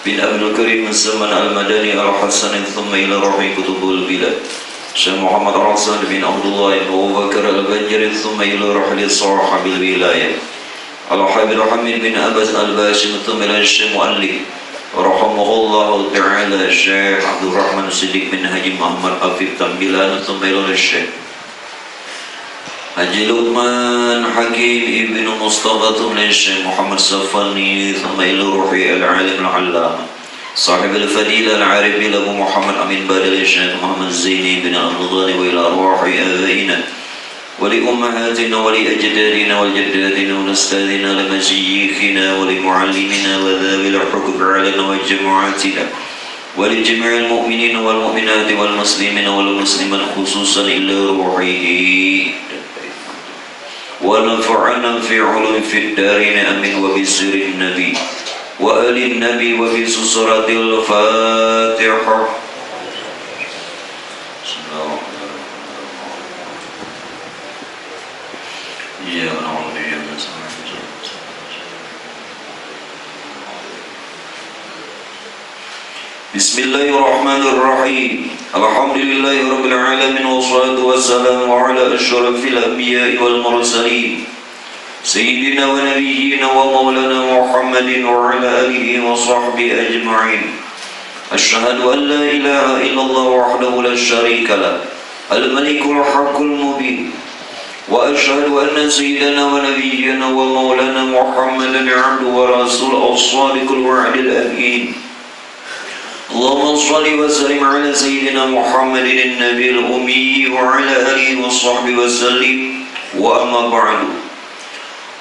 bin Abdul Karim Zaman Al-Madani Al-Hasani thumma ila rahi kutubul bilad Syekh Muhammad Rasul bin Abdullah bin Abu Bakar Al-Banjari thumma ila rahli sahabil wilayah Al-Habib Hamid bin Abbas Al-Bashim thumma ila Syekh Muallif rahimahullahu ta'ala Syekh Abdul Rahman Siddiq bin Haji Muhammad Afif Tambilan thumma ila Syekh Haji Luqman Hakim Ibn Mustafa thumma ila Syekh Muhammad Safani thumma ila ruhi al-alim al-allama صاحب الفضيلة العارف أبو محمد أمين بادل الشيخ محمد زيني بن الرضوان وإلى أرواح آبائنا ولأمهاتنا ولأجدادنا والجداتنا ولأستاذنا لمشايخنا ولمعلمنا وذوي الحقوق علينا وجماعاتنا ولجميع المؤمنين والمؤمنات والمسلمين والمسلمات خصوصا إلى روحه ونفعنا في علوم في الدارين أمين وبسر النبي وآل النبي وفي سورة الفاتحة بسم الله الرحمن الرحيم الحمد لله رب العالمين والصلاة والسلام على أشرف الأنبياء والمرسلين سيدنا ونبينا ومولانا محمد وعلى آله وصحبه أجمعين أشهد أن لا إله إلا الله وحده لا شريك له الملك الحق المبين وأشهد أن سيدنا ونبينا ومولانا محمدا عبده ورسوله الصادق الوعد الأمين اللهم صل وسلم على سيدنا محمد النبي الأمي وعلى آله وصحبه وسلم وأما بعد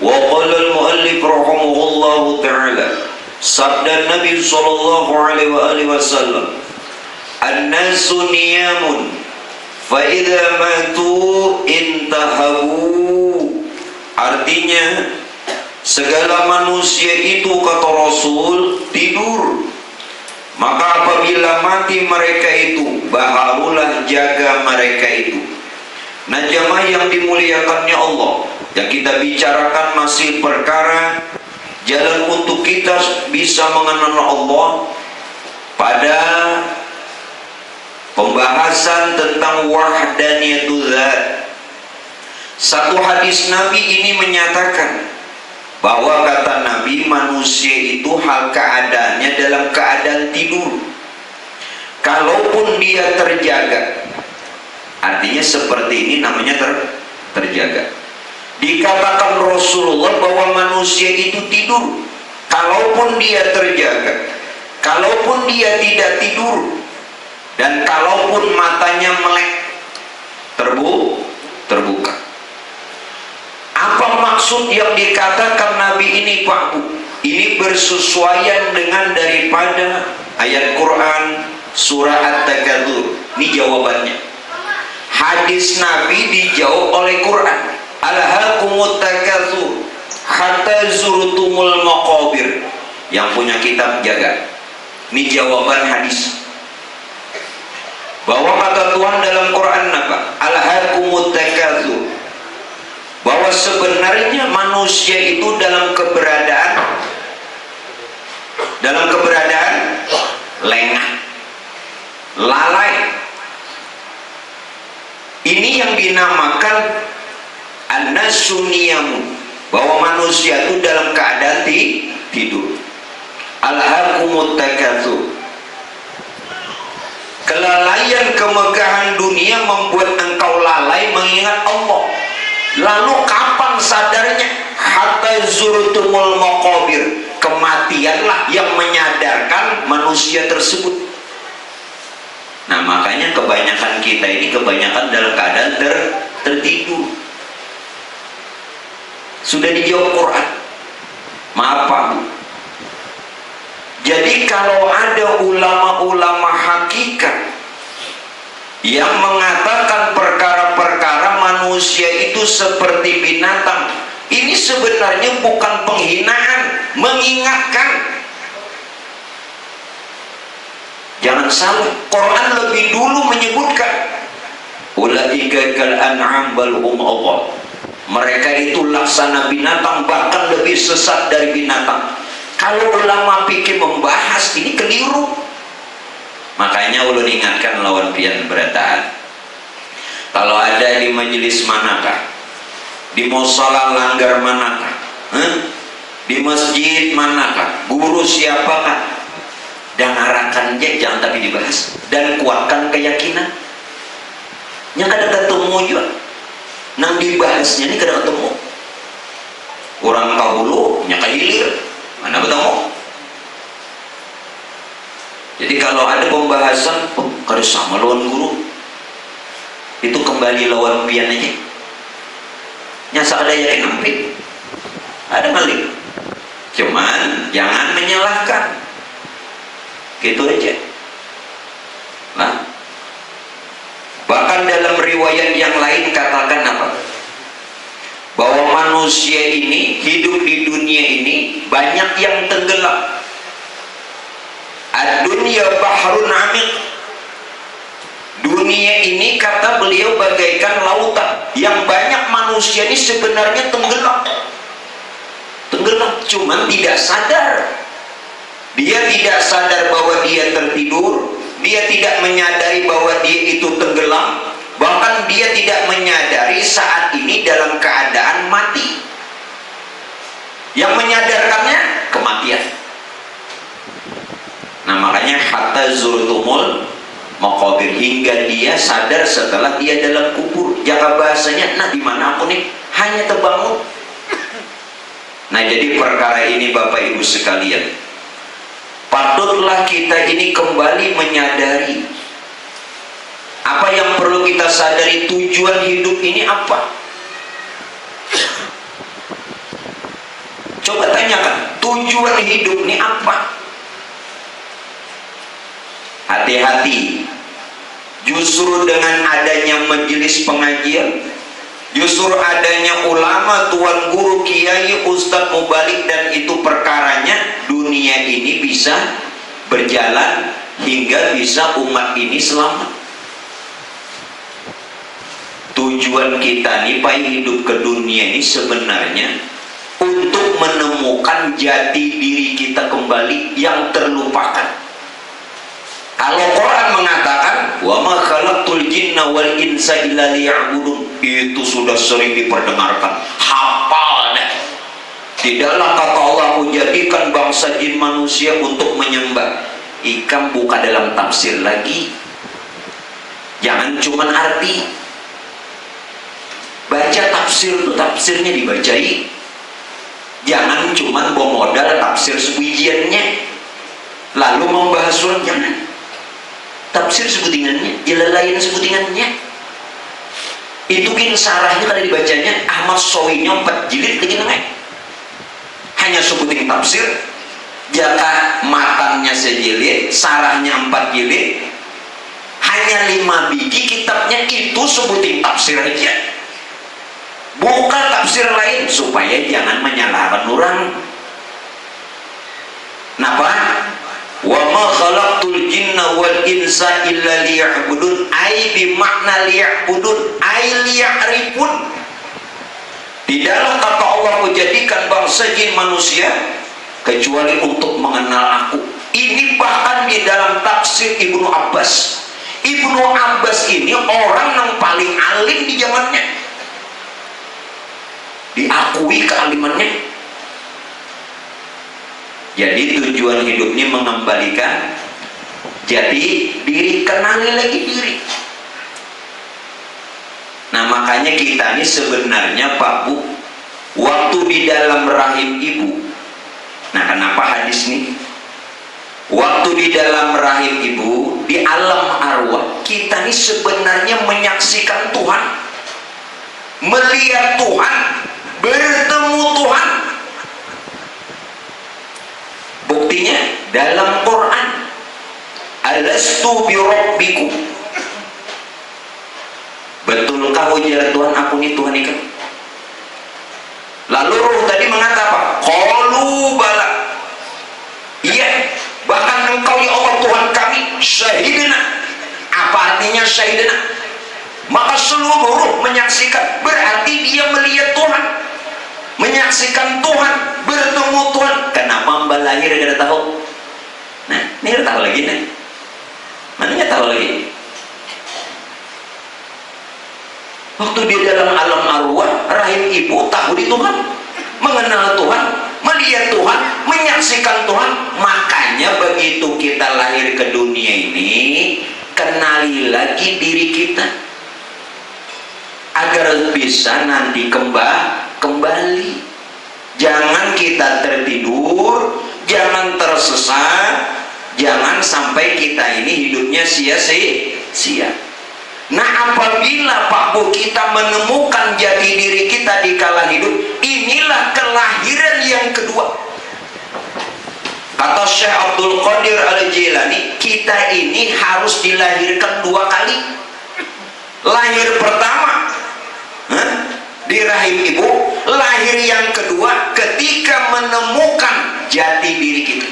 وقال المؤلف رحمه الله تعالى sabda Nabi sallallahu alaihi wasallam an-nasu niyamun fa idza matu intahabu, artinya segala manusia itu kata Rasul tidur, maka apabila mati mereka itu baharulah jaga mereka itu. Nah jamaah yang dimuliakannya Allah, yang kita bicarakan masih perkara jalan untuk kita bisa mengenal Allah pada pembahasan tentang wahdaniyatul dzat. Satu hadis Nabi ini menyatakan bahwa kata Nabi manusia itu hal keadaannya dalam keadaan tidur. Kalaupun dia terjaga, artinya seperti ini namanya terjaga. Dikatakan Rasulullah bahwa manusia itu tidur, kalaupun dia terjaga, kalaupun dia tidak tidur, dan kalaupun matanya melek terbuka. Apa maksud yang dikatakan Nabi ini, Pak Bu? Ini bersesuaian dengan daripada ayat Quran surah At-Takatsur. Ini jawabannya. Hadis Nabi dijawab oleh Quran. Alhaakumut takatsur hatta zurtumul maqabir. Yang punya kitab jaga. Ini jawaban hadis. Bahwa kata Tuhan dalam Quran apa? Alhaakumut takatsur. Bahwa sebenarnya manusia itu dalam keberadaan lengah, lalai. Ini yang dinamakan an-nasu niyamun, bahwa manusia itu dalam keadaan tidur. Alhaakumut takatsur. Kelalaian kemegahan dunia membuat engkau lalai mengingat Allah. Lalu kapan sadarnya? Hatta zurtumul maqabir. Kematianlah yang menyadarkan manusia tersebut. Nah makanya kebanyakan kita ini dalam keadaan tertidur. Sudah dijawab Quran. Maaf Pak Bu. Jadi kalau ada ulama-ulama hakikat yang mengatakan perkara-perkara manusia itu seperti binatang, ini sebenarnya bukan penghinaan, mengingatkan. Jangan salah, Quran lebih dulu menyebutkan ulaika kal an'am bal hum adall. Mereka itu laksana binatang, bahkan lebih sesat dari binatang. Kalau ulama pikir membahas ini keliru. Makanya ulun ingatkan lawan pian berataan. Kalau ada di majelis manakah, di musala langgar manakah, di masjid manakah, guru siapakah, dengarkan aja, jangan tapi dibahas, dan kuatkan keyakinan. Yang kada ketemu juga, nang dibahasnya ini kada ketemu. Orang kahulu, nyaka hilir, mana ketemu. Jadi kalau ada pembahasan, kada sama lawan guru, itu kembali lawan pian aja. Nyasa ada yang nampik, ada malik. Cuman jangan menyalahkan, gitu aja. Nah, bahkan dalam riwayat yang lain katakan apa? Bahwa manusia ini hidup di dunia ini banyak yang tenggelam. Ad-dunya bahrun amiq. Dunia ini kata beliau bagaikan lautan yang banyak manusia ini sebenarnya tenggelam. Tenggelam, cuman tidak sadar. Dia tidak sadar bahwa dia tertidur, dia tidak menyadari bahwa dia itu tenggelam, bahkan dia tidak menyadari saat ini dalam keadaan mati. Yang menyadarkannya kematian. Nah makanya hatta zurtumul maqabir, hingga dia sadar setelah dia dalam kubur. Jaka bahasanya, nah di mana aku nih? Hanya terbangun. Nah jadi perkara ini Bapak Ibu sekalian, patutlah kita ini kembali menyadari apa yang perlu kita sadari. Tujuan hidup ini apa? Coba tanyakan, tujuan hidup ini apa? Hati-hati, justru dengan adanya majelis pengajian, justru adanya ulama, tuan guru, kiai, ustadz, mubalik, dan itu perkaranya dunia ini bisa berjalan hingga bisa umat ini selamat. Tujuan kita nih Pak hidup ke dunia ini sebenarnya untuk menemukan jati diri kita kembali yang terlupakan. Kalau Quran mengatakan wa ma khalaqtul jinna wal insa illa liya'budun, itu sudah sering diperdengarkan, hafal deh. Tidaklah kata Allah menjadikan bangsa jin manusia untuk menyembah. Ikam buka dalam tafsir lagi, jangan cuman arti. Baca tafsir itu tafsirnya dibacai, jangan cuman bawa modal tafsir sebijiannya lalu membahas surat. Jangan. Tafsir sebutingannya, jalan lain sebutingannya. Itu kan sarahnya kada dibacanya, Ahmad Sawinya 4 jilid lagi namanya. Hanya sebutin tafsir, jaka matanya sejilid, sarahnya 4 jilid, hanya 5 biji kitabnya, itu sebutin tafsir aja. Buka tafsir lain supaya jangan menyalahkan orang. Kenapa? Wa ma khalaqtul jinna wal insa illa liya'budun, ai bi makna liya'budun ai liya'rifun. Tidaklah kata Allah menjadikan bangsa jin manusia kecuali untuk mengenal aku. Ini bahkan di dalam tafsir Ibnu Abbas. Ibnu Abbas ini orang yang paling alim di zamannya, diakui kealimannya. Jadi tujuan hidup ini mengembalikan jati diri, kenali lagi diri. Nah makanya kita ini sebenarnya Pak Bu, waktu di dalam rahim ibu, nah kenapa hadis nih? Waktu di dalam rahim ibu, di alam arwah, kita ini sebenarnya menyaksikan Tuhan, melihat Tuhan, bertemu Tuhan. Buktinya dalam Quran, alastu bi rabbikum, betulkah ujar Tuhan aku nih Tuhan ikan? Lalu ruh tadi mengatakan apa? Qalu bala, iya, bahkan engkau ya Allah Tuhan kami, syahidna. Apa artinya syahidna? Maka seluruh ruh menyaksikan, berarti dia melihat Tuhan. menyaksikan Tuhan, bertemu Tuhan. Kenapa mbak lahir kada tahu? Nah, ini kada tahu lagi nih. Mananya tahu lagi? Waktu dia dalam alam arwah, rahim ibu tahu di Tuhan, mengenal Tuhan, melihat Tuhan, menyaksikan Tuhan. Makanya begitu kita lahir ke dunia ini, kenali lagi diri kita agar bisa nanti kembali. Jangan kita tertidur, jangan tersesat, jangan sampai kita ini hidupnya sia-sia. Nah, apabila Pak Bu kita menemukan jati diri kita di kala hidup, inilah kelahiran yang kedua. Kata Syekh Abdul Qadir Al-Jilani, kita ini harus dilahirkan dua kali. Lahir pertama di rahim ibu, lahir yang kedua ketika menemukan jati diri kita.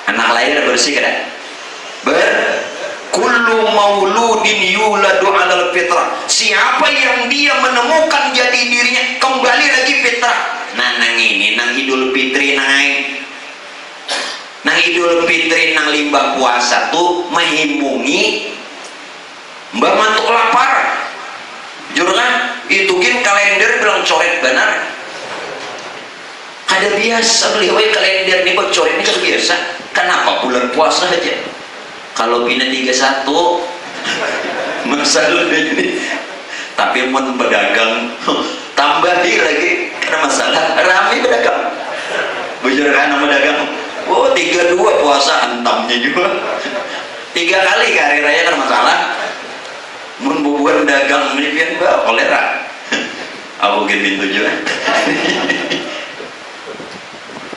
Anak lahir bersih kan? Kullu mauludin yuladu alal fitrah. Siapa yang dia menemukan jati dirinya, kembali lagi fitrah. Nah, nang ini nang Idul Fitri nang Idul Fitri nang limbah puasa tuh menghimungi mbak mantuk lapar. Jujur kan? Itu kan kalender bilang coret benar. Ada biasa beli kalender nih buat coret ini kan biasa. Kenapa bulan puasa aja? Kalau bina 31 masalah ini. Tapi mau berdagang tambahi lagi karena masalah rame berdagang. Bujur kan nama dagang. Oh 32 puasa entamnya juga. 3 kali hari raya karena masalah. Mun bubuan dagang ini pian ba kolera. Aku gini juga.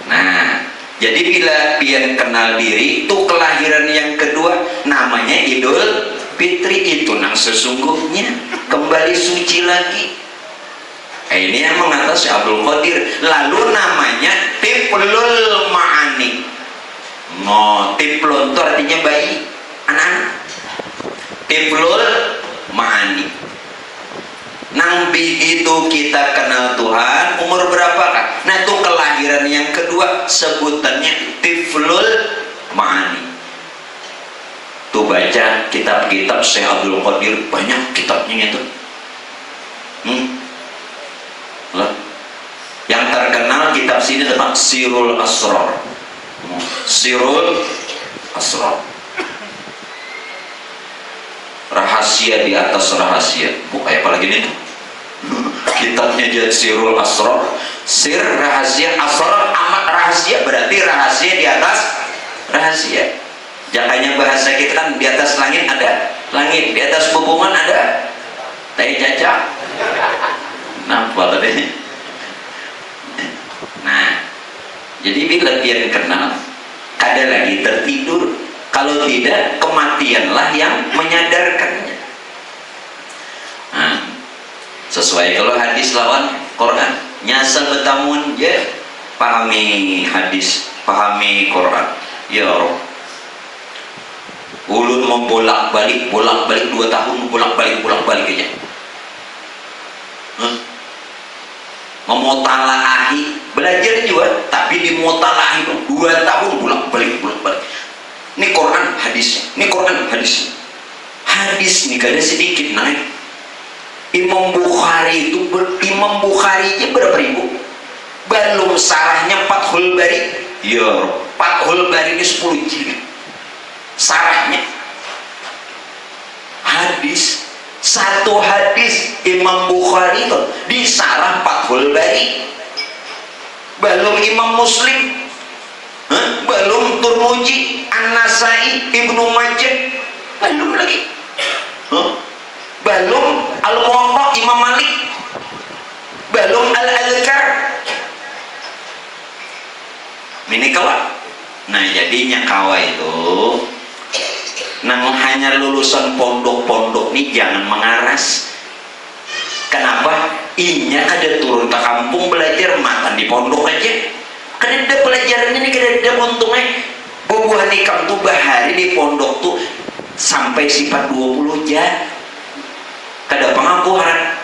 Nah, jadi bila pian kenal diri itu kelahiran yang kedua, namanya Idul Fitri. Itu nang sesungguhnya kembali suci lagi. Ini yang mengatas Abdul Qadir. Lalu namanya Tiflul Ma'ani. Tiflun itu artinya bayi, anak-anak. Tiflul Ma'ani. Nang begitu kita kenal Tuhan, umur berapakah? Nah, itu kelahiran yang kedua, sebutannya Tiflul Ma'ani. Tuh baca kitab-kitab Syekh Abdul Qadir, banyak kitabnya itu. Yang terkenal kitab sini tentang Sirul Asrar. Sirul Asrar. Rahasia di atas rahasia. Kayak apa lagi nih? Kitabnya jadi Sirul Asrar. Sir rahasia, asrar amat rahasia, berarti rahasia di atas rahasia. Jangannya bahasa kita kan di atas langit ada langit, di atas hubungan ada tai cacak. Nampak tadi? Nah, jadi bila dia kenal, ada lagi tertidur. Kalau tidak, kematianlah yang menyadarkannya. Nah, sesuai kalau hadis lawan Quran, nyasa betamun je pahami hadis, pahami Quran. Ya Rob, ulun membolak-balik 2 tahun, bolak-balik aja. Memotalahi, belajar juga, tapi dimotalahi 2 tahun bolak-balik. Ini Quran hadisnya, ini Quran hadisnya. Hadis nih kada sedikit naik. Imam Bukhari itu Imam Bukhari aja berapa ribu? Belum sarahnya Fathul Bari. Ya, Fathul Bari ini 10 jilid. Sarahnya hadis, satu hadis Imam Bukhari itu disarah Fathul Bari. Belum Imam Muslim, belum Turmuji, An-Nasai, Ibnu Majah, belum lagi. Belum Al-Muwatta Imam Malik, belum Al-Adhkar. Ini kawan. Nah, jadinya kawan itu nang hanya lulusan pondok-pondok nih jangan mengaras. Kenapa? Inya kada turun ke kampung belajar, makan di pondok aja. Kan ada pelajaran ini, kan ada untungnya. Bubuhan nikam tuh bahari di pondok tuh sampai sifat 20 jam. Kada pengakuan.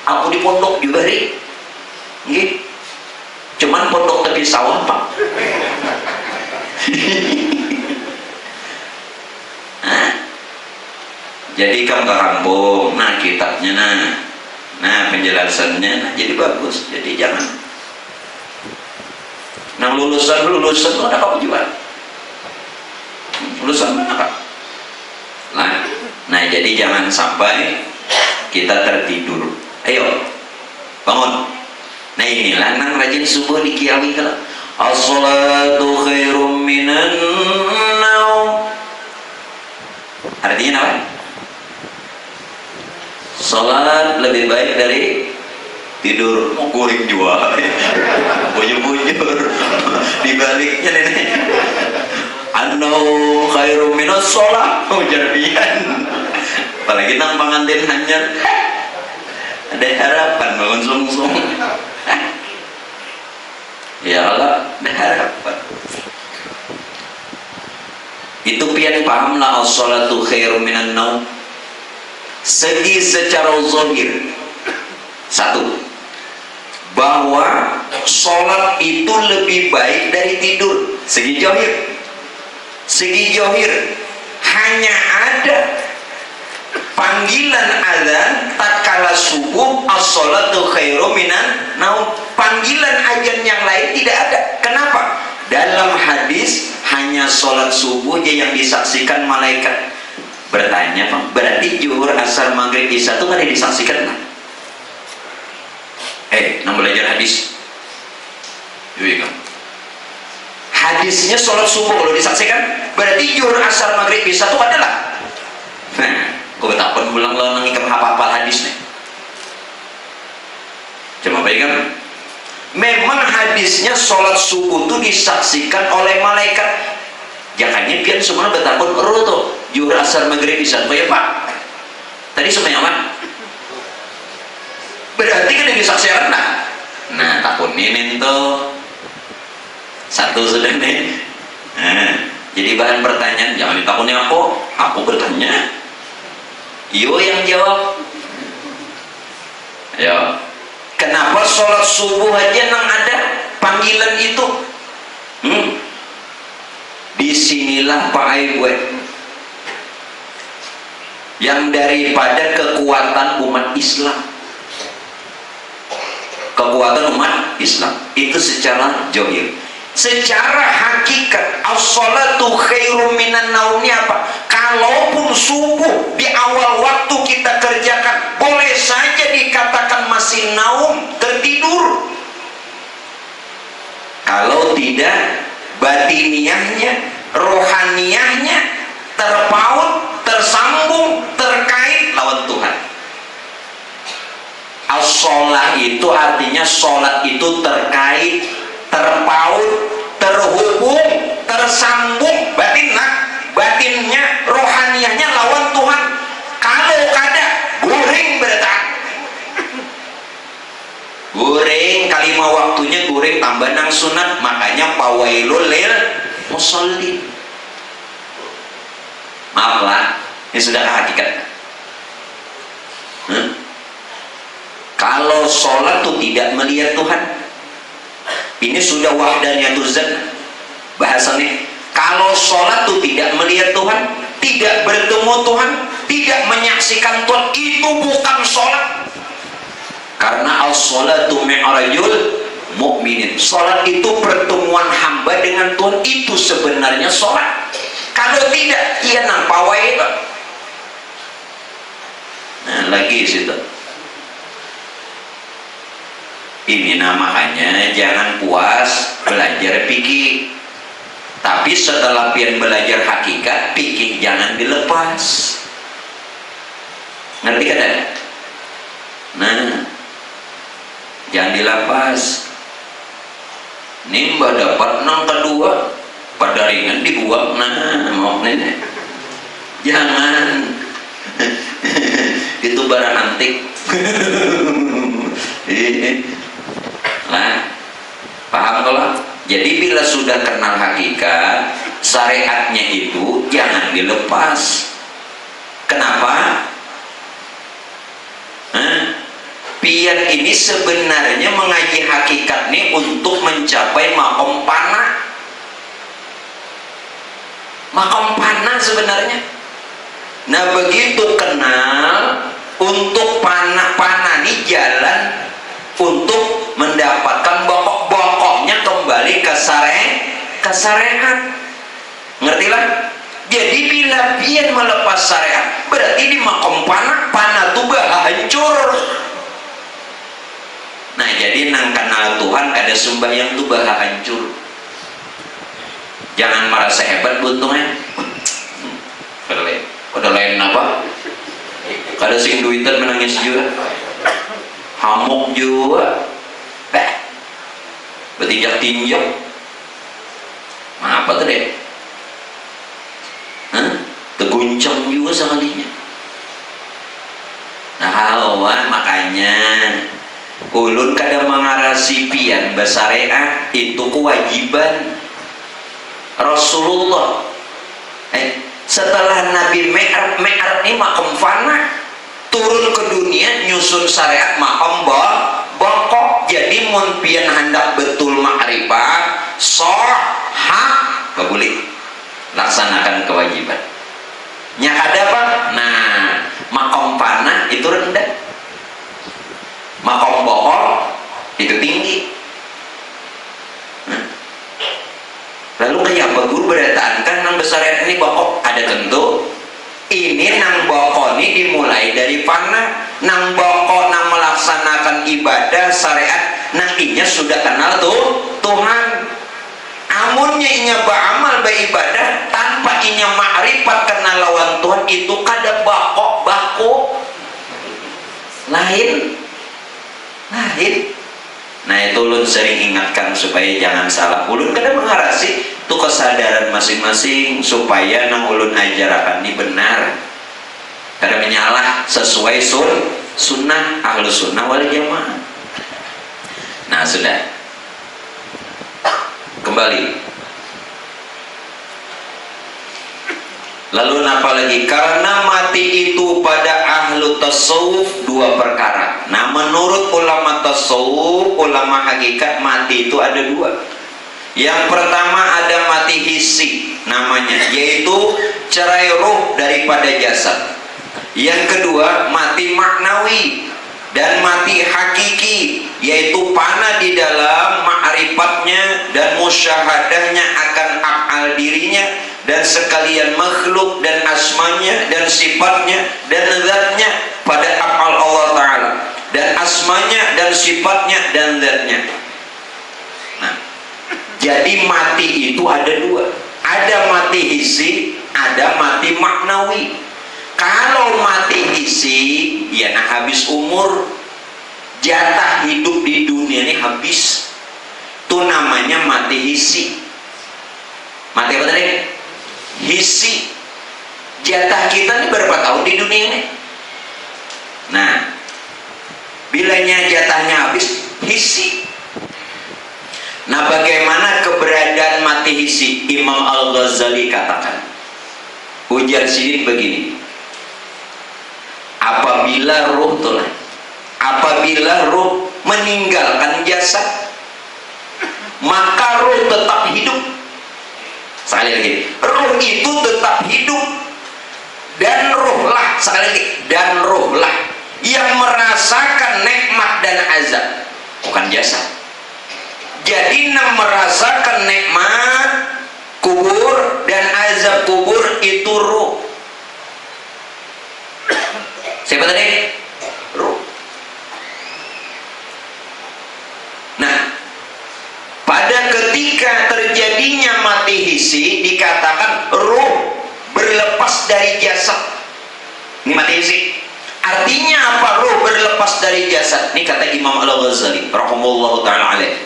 Aku di pondok juga ri. Nggih. Cuman pondok tepi sawah, Pak. Nah, jadi kamu ke kampung, nah kitabnya nah penjelasannya, nah jadi bagus. Jadi jangan lulusan itu ada kamu jual. Lulusan mana, Pak? Nah jadi jangan sampai kita tertidur. Ayo bangun. Nah inilah nang rajin subuh di Kiawi kalau as-salatu khairum minan naum. Artinya apa? Salat lebih baik dari tidur. Mau goreng jual bujur-bujur dibaliknya nenek. An-naum khairum minas shalah. Jarbian. Apalagi nang pengantin hanyar. Ada harapan bangun sung-sung. Ya Allah, ada harapan. Itu pian pahamlah as-salatu khairum minan naum. Segi secara zahir, satu, bahwa sholat itu lebih baik dari tidur. Segi zahir hanya ada panggilan azan tatkala subuh, as-salatu khairum minan naum. Panggilan azan yang lain tidak ada. Kenapa? Dalam hadis hanya sholat subuh aja yang disaksikan malaikat. Bertanya, Pak, berarti zuhur, asar, maghrib, isya itu kan disaksikan, kan? Nang belajar hadis. Iya kan? Hadisnya sholat subuh kalau disaksikan, berarti zuhur, asar, maghrib, isya itu adalah. Nah, kau betapa ulang-ulang ngikam hafal hadis nih. Coba bayangkan, memang hadisnya sholat subuh itu disaksikan oleh malaikat. Jangannya pian semua betapa tuh zuhur, asar, maghrib, isya. Ya Pak, tadi semuanya apa? Berarti kan yang disaksikan nah takut ini tuh satu sudah nih. Nah, jadi bahan pertanyaan jangan ditakuni aku bertanya. Yo yang jawab. Ya, kenapa sholat subuh aja nang ada panggilan itu? Disinilah Pak Aibuet yang daripada kekuatan umat Islam, itu secara zahir. Secara hakikat as-salatu khairum minan naumnya apa? Kalaupun subuh di awal waktu kita kerjakan, boleh saja dikatakan masih naum, tertidur. Kalau tidak, batiniahnya, rohaniahnya terpaut, tersambung, terkait lawan Tuhan. As-sholah itu artinya sholat itu terkait, terpaut, terhubung, tersambung batinnya, rohaniahnya lawan Tuhan. Kalau kada guring bertak guring kalimat waktunya guring tambah nang sunat, makanya pawailul lil musallin. Maaflah, ini sudah hakikat. Kalau sholat tuh tidak melihat Tuhan, ini sudah wahdaniyatuz zat bahasannya. Kalau sholat tuh tidak melihat Tuhan, tidak bertemu Tuhan, tidak menyaksikan Tuhan, itu bukan sholat. Karena as-sholatu mi'rajul mu'minin. Sholat itu pertemuan hamba dengan Tuhan, itu sebenarnya sholat. Kalau tidak, ia nampawai itu. Nah, lagi situ. Ini makanya jangan puas belajar fikih. Tapi setelah pian belajar hakikat, fikih jangan dilepas. Ngerti kan? Nah, jangan dilepas. Nimba dapat nang kedua, pada ringan dibuang. Nah, mau nenek. Jangan. Itu barang antik. Nah, paham kalau? Jadi bila sudah kenal hakikat, syariatnya itu jangan dilepas. Kenapa? pengajian ini sebenarnya mengaji hakikat nih untuk mencapai makom pana. Makom pana sebenarnya. Nah begitu kenal untuk pana nih jalan untuk mendapatkan bokok-bokoknya kembali ke syariat. Ngerti lah? Jadi bila pian melepas syariat berarti di makom pana tuh hancur. Nah jadi nang kenal Tuhan kada sembahyang tuh hancur. Jangan merasa hebat buntungnya. Kada lain apa? Kada sing duitan menangis juga. Hamuk juga. Bertinjak-tinjak. Apa tuh deh? Teguncang juga sekalinya. Nah, makanya ulun kada mengarasi pian bersyariat itu kewajiban Rasulullah. Setelah Nabi Mi'raj ini makom fana, turun ke dunia nyusun syariat makom bokok. Jadi mun pian hendak betul ma'rifat hak boleh laksanakan kewajiban. Nya ada apa? Nah, makom fana itu rendah, makom bokok itu tinggi. Lalu kayak apa guru berdatankan nang besar ini bokok? Ada tentu. Ini nang bokok ini dimulai dari fana. Nang bokok nang melaksanakan ibadah syariat nantinya sudah kenal Tuhan. Amunnya inya beramal beribadah tanpa inya ma'rifat kenal lawan Tuhan itu kada bako lain. Nah itu ulun sering ingatkan supaya jangan salah. Ulun kada mengarasi itu kesadaran masing-masing supaya nang ulun ajarakan ini benar. Kada menyalah sesuai sunnah ahlu sunnah wal jamaah. Nah sudah. Kembali. Lalu apa lagi? Karena mati itu pada ahlu tasawuf dua perkara. Nah menurut ulama tasawuf, ulama hakikat mati itu ada dua. Yang pertama ada mati hissi namanya, yaitu cerai ruh daripada jasad. Yang kedua mati maknawi dan mati hakiki, yaitu pana di dalam ma'rifatnya dan musyahadahnya akan af'al dirinya dan sekalian makhluk dan asmanya dan sifatnya dan zatnya pada af'al Allah Ta'ala dan asmanya dan sifatnya dan zatnya. Nah, jadi mati itu ada dua, ada mati hissi, ada mati maknawi. Kalau mati isi, ya nah habis umur, jatah hidup di dunia ini habis. Itu namanya mati hisi. Mati apa tadi? Hisi. Jatah kita ini berapa tahun di dunia ini? Nah, bilanya jatahnya habis, hisi. Nah, bagaimana keberadaan mati hisi? Imam Al-Ghazali katakan, ujar sidin begini. Apabila ruh meninggalkan jasad, maka ruh tetap hidup. Sekali lagi, ruh itu tetap hidup dan ruhlah, sekali lagi, dan ruhlah yang merasakan nikmat dan azab, bukan jasad. Jadi merasakan nikmat kubur dan azab kubur itu ruh. Siapa tadi? Ruh. Nah, pada ketika terjadinya mati hisi dikatakan ruh berlepas dari jasad. Ini mati hisi. Artinya apa ruh berlepas dari jasad? Ini kata Imam Al-Ghazali rahimahullahu taala alaih.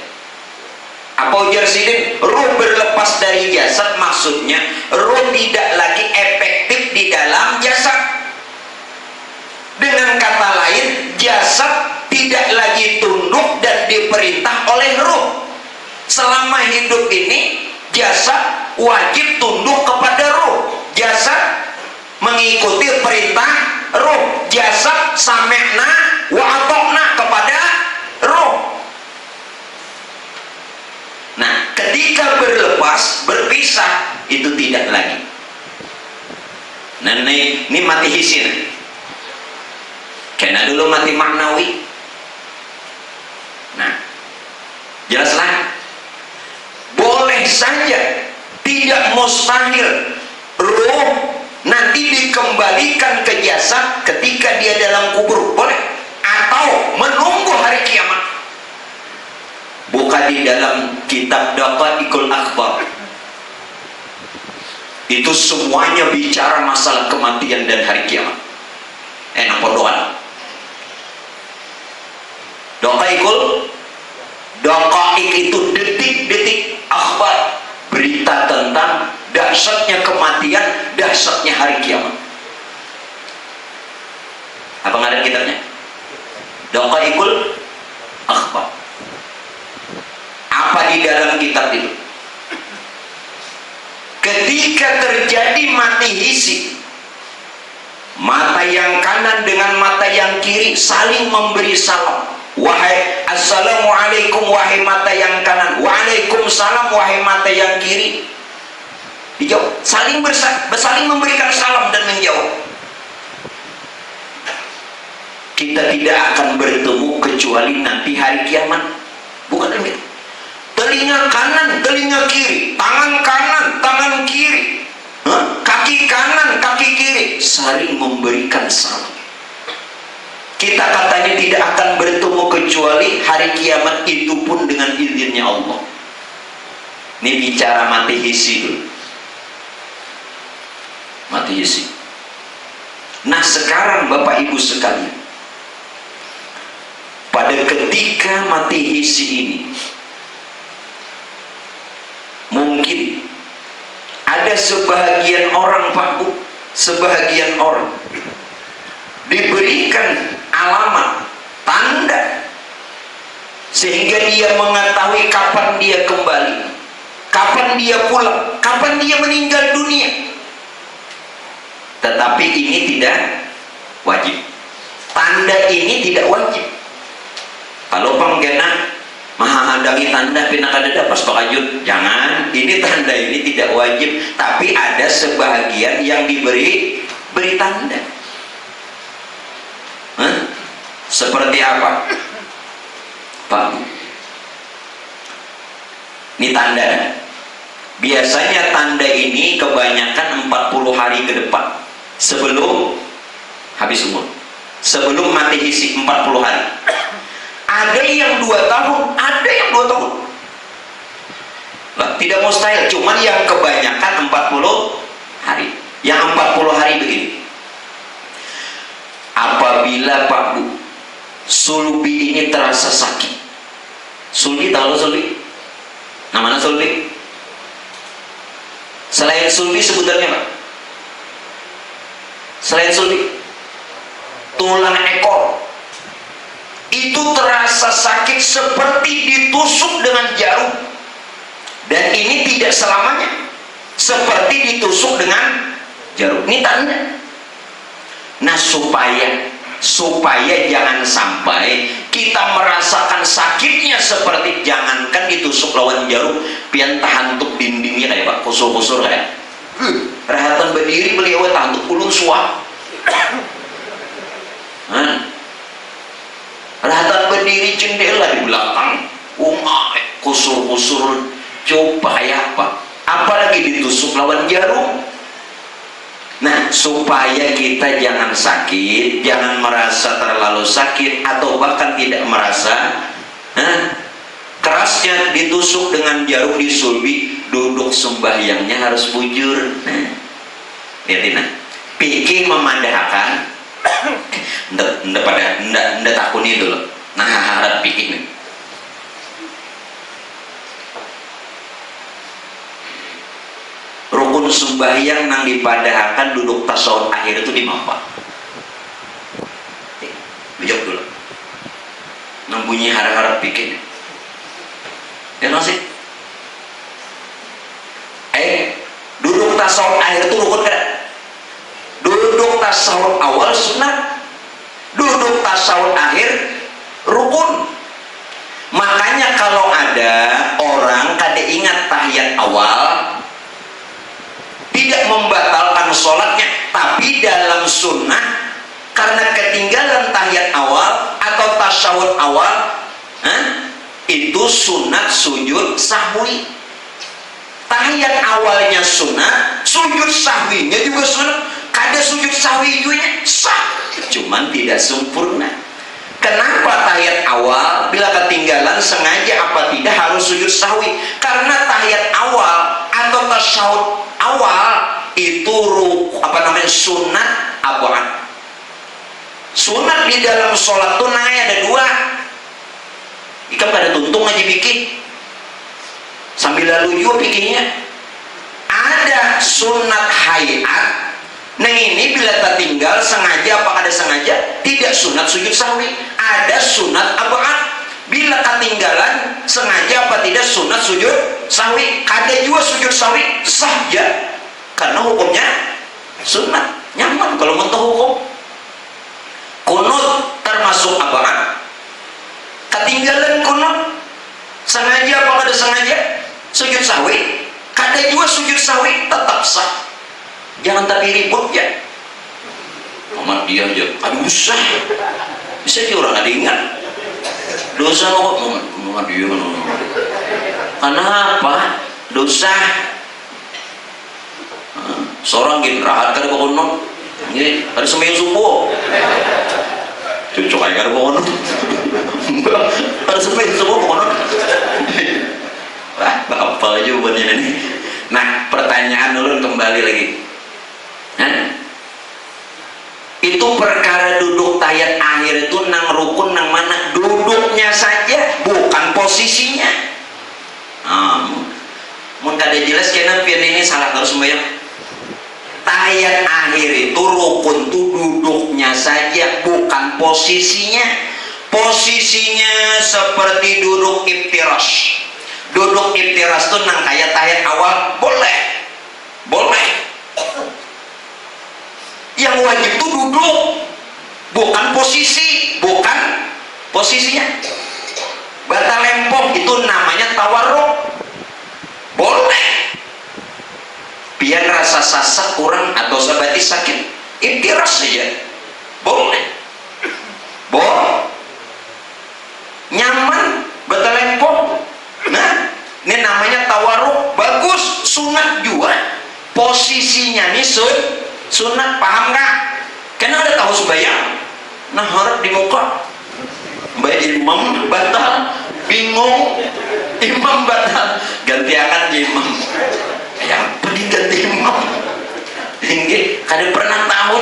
Apa ujar sidin? Ruh berlepas dari jasad maksudnya ruh tidak lagi efektif di dalam jasad. Dengan kata lain, jasad tidak lagi tunduk dan diperintah oleh ruh. Selama hidup ini, jasad wajib tunduk kepada ruh. Jasad mengikuti perintah ruh. Jasad sami'na wa atokna kepada roh. Nah, ketika berlepas, berpisah, itu tidak lagi. Nah, ini mati hissi. Kena dulu mati maknawi. Nah, jelaslah. Boleh saja, tidak mustahil roh nanti dikembalikan ke jasad ketika dia dalam kubur, boleh, atau menunggu hari kiamat. Bukan di dalam kitab Daqaiqul Akhbar. Itu semuanya bicara masalah kematian dan hari kiamat. Enak podoan. Daqaiq itu detik-detik akhbar, berita tentang dahsyatnya kematian, dahsyatnya hari kiamat. Apa ngaran kitabnya? Daqaiqul Akhbar. Apa di dalam kitab itu? Ketika terjadi mati hissi, mata yang kanan dengan mata yang kiri saling memberi salam. Wahai assalamualaikum wahai mata yang kanan, waalaikumsalam wahai mata yang kiri. Dijawab, saling memberikan salam dan menjawab. Kita tidak akan bertemu kecuali nanti hari kiamat. Bukan demikian. Telinga kanan, telinga kiri, tangan kanan, tangan kiri, kaki kanan, kaki kiri, saling memberikan salam. Kita katanya tidak akan bertemu kecuali hari kiamat, itu pun dengan izinnya Allah. Ini bicara mati hissi dulu. Mati hissi. Nah sekarang Bapak Ibu sekalian, pada ketika mati hissi ini, mungkin ada sebahagian orang Pak Bu, sebahagian orang diberikan alamat, tanda, sehingga dia mengetahui kapan dia kembali, kapan dia pulang, kapan dia meninggal dunia. Tetapi ini tidak wajib. Tanda ini tidak wajib. Kalau penggena mahadangi tanda pinakadada pas pakajut, jangan. Ini tanda ini tidak wajib, tapi ada sebahagian yang beri tanda. Seperti apa Pak? Ini tanda. Biasanya tanda ini kebanyakan 40 hari ke depan sebelum habis umur, sebelum mati hissi 40 hari. Ada yang 2 tahun, ada yang 2 tahun. Nah, tidak mustahil, cuman yang kebanyakan 40 hari. Yang 40 hari begini. Apabila Pak Bu, sulbi ini terasa sakit. Sulbi, tahu sulbi? Namanya sulbi? Selain sulbi sebutannya Pak? Selain sulbi, tulang ekor itu terasa sakit seperti ditusuk dengan jarum, dan ini tidak selamanya seperti ditusuk dengan jarum. Ini tanda. Nah supaya jangan sampai kita merasakan sakitnya seperti, jangankan ditusuk lawan jarum, pian tahantuk dindingnya kayak Pak, kusur-kusur kayak rahatan berdiri beliau tahantuk ulun suap. Rahatan berdiri jendela di belakang, kusur-kusur, coba ya Pak, apalagi ditusuk lawan jarum. Nah, supaya kita jangan sakit, jangan merasa terlalu sakit, atau bahkan tidak merasa kerasnya ditusuk dengan jarum di sulbi, duduk sembahyangnya harus bujur. Nah, lihatin, pikir memandahkan, ndak takuni dulu. Nah, harap pikir. Rukun sembahyang nang dipadahkan duduk tasawuf akhir itu di mana Pak? Bijak dulu. Nang bunyi harap-harap bikin. Ya masih. Duduk tasawuf akhir itu rukun kan? Duduk tasawuf awal sunat. Duduk duduk tasawuf akhir rukun. Makanya kalau ada orang kada ingat tahiyat awal, tidak membatalkan sholatnya, tapi dalam sunnah karena ketinggalan tahiyat awal atau tasyahud awal, itu sunat sujud sahwi. Tahiyat awalnya sunat, sujud sahwinya juga sunat. Kada sujud sahwi juga sah, cuman tidak sempurna. Kenapa tahiyat awal bila ketinggalan sengaja apa tidak harus sujud sahwi? Karena tahiyat awal atau tasyahud awal itu sunat abad. Sunat di dalam sholat tuh ada dua. Ikan pada tuntung aja bikin sambil lalu juga bikinnya. Ada sunat hayat. Nah ini bila tertinggal sengaja apa kada sengaja tidak sunat sujud sahwi. Ada sunat abad. Bila ketinggalan sengaja apa tidak sunat sujud sahwi. Kada juga sujud sahwi saja karena hukumnya sunat. Nyaman kalau mentah hukum. Kunut termasuk abad. Ketinggalan kunut sengaja apa kada sengaja sujud sahwi. Kada juga sujud sahwi tetap sah. Jangan tapi ribut ya. Amat dia aja. Aduh usah. Bisa dia orang ada ingat. Dosa kok. Amat dia. Kenapa? Dosa. Seorang gini rahat kada konon. Ini ada sembahyang subuh. Cocok aja kada konon. Ada sembahyang subuh konon. Wah, apa jawabannya ini? Nah, pertanyaan dulu kembali lagi. Itu perkara duduk tahiyat akhir itu nang rukun nang mana duduknya saja bukan posisinya. Mun kada jelas kena pian ini salah terus sembahyang. Tahiyat akhir itu rukun tuh duduknya saja bukan posisinya. Posisinya seperti duduk iftirash. Duduk iftirash tuh nang kayak tahiyat awal boleh. Yang wajib tuh duduk bukan posisinya. Batal lempong itu namanya tawarruk boleh. Biar rasa sasak kurang atau sabati sakit iftirash saja boleh. Nyaman batal lempong. Nah ini namanya tawarruk bagus sunat juga. Posisinya nih sunat, paham gak? Karena ada tahu sembahyang nah harap di muka mbak imam batal bingung imam batal ganti akan imam ya apa diganti imam ini kada pernah tahu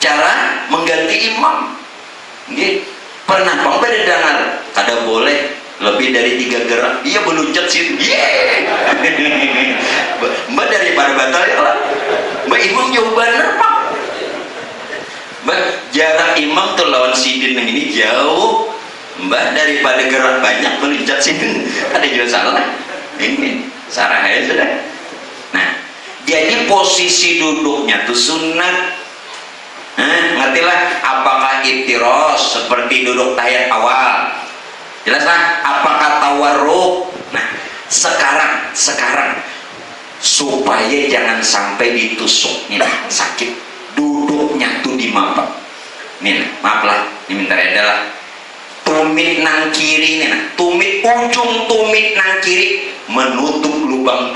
cara mengganti imam ini pernah bang pada dengar kada boleh lebih dari 3 gerak iya belucat sih mbak daripada batal ya lah mbak imam jauh bener pak mbak jarak imam tuh lawan sidin yang ini jauh mbak daripada gerak banyak belucat sidin ada juga salah ini sarah aja sudah. Nah jadi posisi duduknya tuh sunat. Ngertilah apakah iftirash seperti duduk tahiyat awal jelas lah apakah tawarruk. Nah sekarang supaya jangan sampai ditusuk nih sakit duduknya tuh di mapa nih maaf lah ini minta reda lah tumit nang kiri nih tumit ujung tumit nang kiri menutup lubang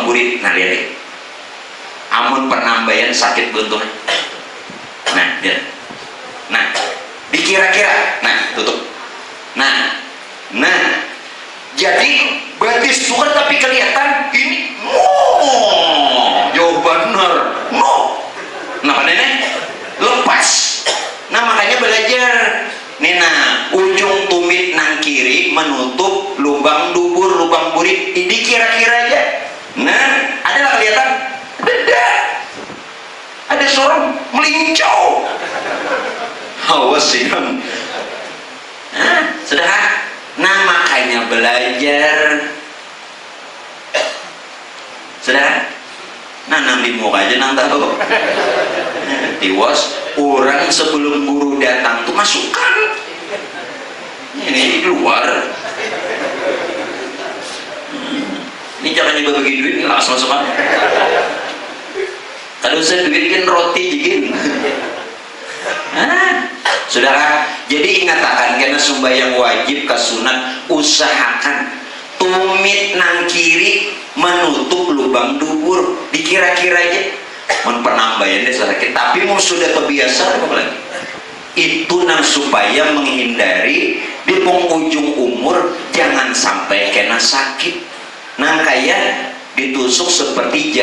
burit nah lihat deh amun penambahan sakit bentuk nah lihat nah dikira-kira nah tutup nah jadi berarti surat tapi kelihatan ini jauh bener nah nenek lepas nah makanya belajar nih nah ujung tumit nang kiri menutup lubang burit dikira-kira aja nah adalah kelihatan ada seorang melincau awas sih sudah. Nah makanya belajar sudah. Nah di muka aja nang tahu. Tiwas orang sebelum guru datang tuh masukkan. Ini di luar. Ini caranya bagi duit ini langsung masuk. Kalau saya duit kan roti jikin. Saudara, jadi ingatakan karena sembahyang wajib kasunat usahakan tumit nang kiri menutup lubang dubur dikira-kira aja penambahannya sakit tapi mau sudah terbiasa apa lagi itu nang supaya menghindari di penghujung umur jangan sampai kena sakit nang kayak ditusuk seperti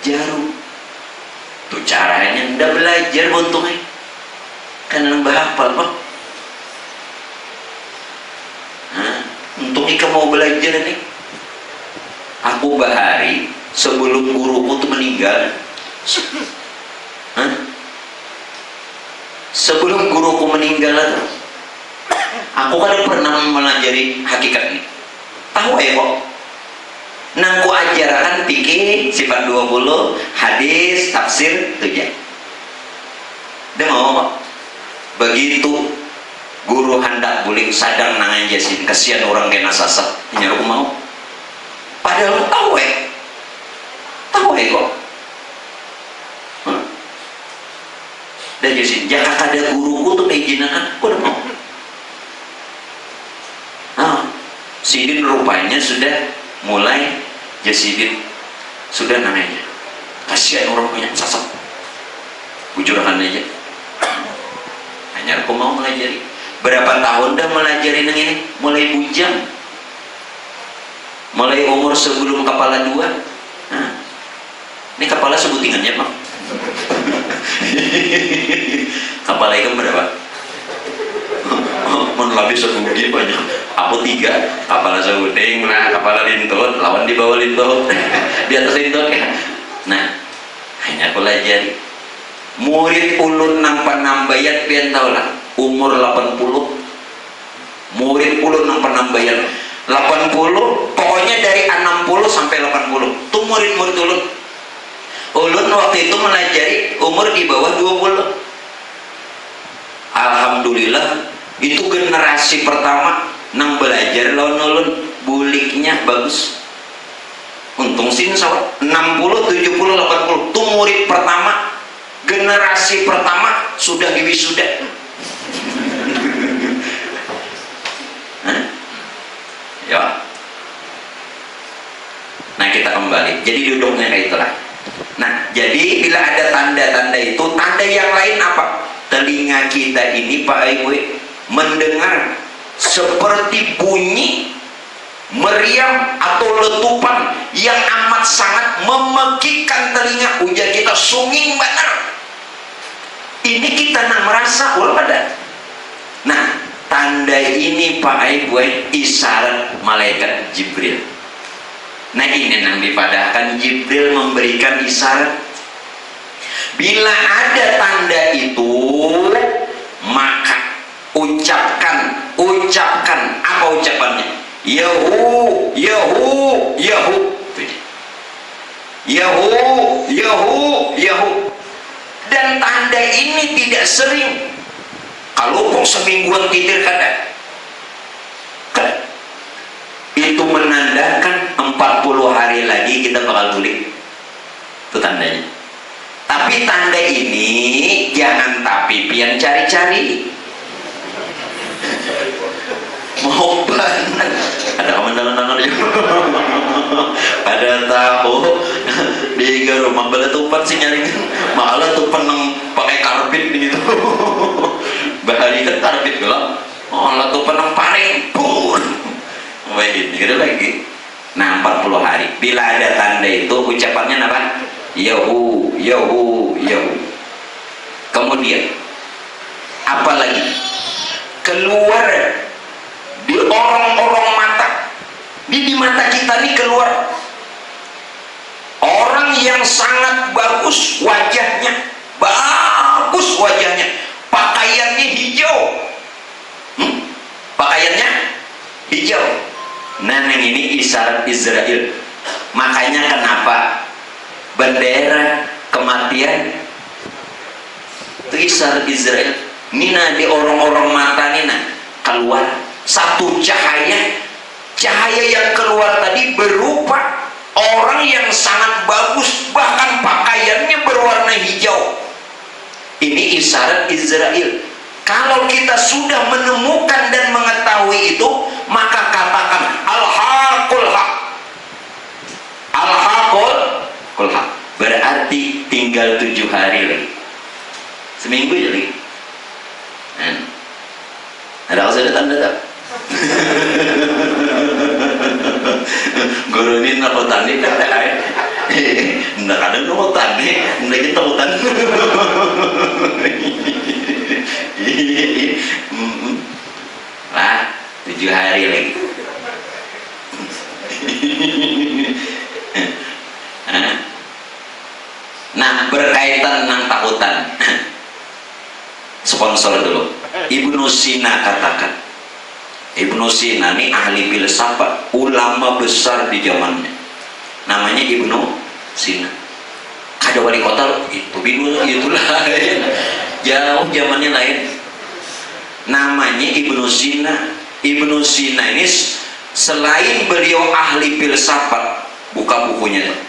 jarum tuh caranya ndak belajar untungnya kan nang bahapal pak untungnya kamu mau belajar nih aku bahari sebelum guruku tuh meninggal sebelum guruku meninggal aku kan pernah melajari hakikat nih tahu ya kok nangku ajaran pikir sifat 20 hadis tafsir itu ya dia mau begitu guru hendak bulik sadang nangan jasin kasihan orang kena sasat nyaru mau padahal tahu kok dan jasin jaka kada guruku tuh mengijinakan aku udah mau sidin rupanya sudah mulai jasidin sudah namanya kasihan orang punya sasat bujurakan aja hanya aku mau melajari berapa tahun dah melajari yang ini mulai bujang mulai umur sebelum kepala 2 ini kepala sebutingannya Pak kepala ikan berapa? Lebih sebudi banyak aku 3 kepala sebuting nah kepala lintut lawan di bawah lintut di atas lintut ya nah hanya aku pelajari murid ulun nang panambayan pian tau lah umur 80 murid ulun nang panambayan 80 pokoknya dari 60 sampai 80 tuh murid-murid ulun waktu itu melajari umur di bawah 20 alhamdulillah itu generasi pertama nang belajar lawan ulun buliknya bagus untung sih sawat 60, 70, 80 tuh murid pertama generasi pertama sudah diwisuda ya nah kita kembali jadi duduknya kayak itulah nah jadi bila ada tanda-tanda itu tanda yang lain apa telinga kita ini Pak Ibu mendengar seperti bunyi meriam atau letupan yang amat sangat memekikkan telinga ujar kita sunging benar ini kita nak merasa ulah ada nah tanda ini Pak Ibu isyarat malaikat Jibril nah ini yang dipadahkan Jibril memberikan isyarat bila ada tanda itu maka ucapkan apa ucapannya Yahu Yahu Yahu Yahu Yahu Yahu dan tanda ini tidak sering kalau kok semingguan tidur kada itu menandakan 40 hari lagi kita bakal bulik itu tandanya tapi tanda ini jangan tapi pian cari-cari mau banget ada kemenangan ada tahu di rumah bala tupan sih nyari malah tupan yang pakai karbit gitu bahari kan karbit gelap malah tupan yang paling pun begini gitu lagi nah 40 hari bila ada tanda itu ucapannya apa Yahu Yahu Yahu kemudian apalagi keluar di orang-orang mata di mata kita nih keluar orang yang sangat bagus wajahnya pakaiannya hijau pakaiannya hijau nah yang ini isyarat Israel makanya kenapa bendera kematian itu isyarat Israel. Nina di orang-orang mata nina keluar satu cahaya yang keluar tadi berupa orang yang sangat bagus, bahkan pakaiannya berwarna hijau. Ini isyarat Israel. Kalau kita sudah menemukan dan mengetahui itu, maka katakan al-haqul haq. Al-haqul haq berarti tinggal 7 hari lagi, seminggu jadi. Ada usah tanda tak? Guru ini nak tanda tak ada. Nak ada nak tanda, nak kita tanda. Lah, 7 hari lagi. Nah, berkaitan dengan takutan. Sponsor dulu. Ibnu Sina katakan. Ibnu Sina ini ahli filsafat, ulama besar di zamannya. Namanya Ibnu Sina. Ada wali kota itu lain. Jauh zamannya lain. Namanya Ibnu Sina. Ibnu Sina ini selain beliau ahli filsafat, buka bukunya tuh,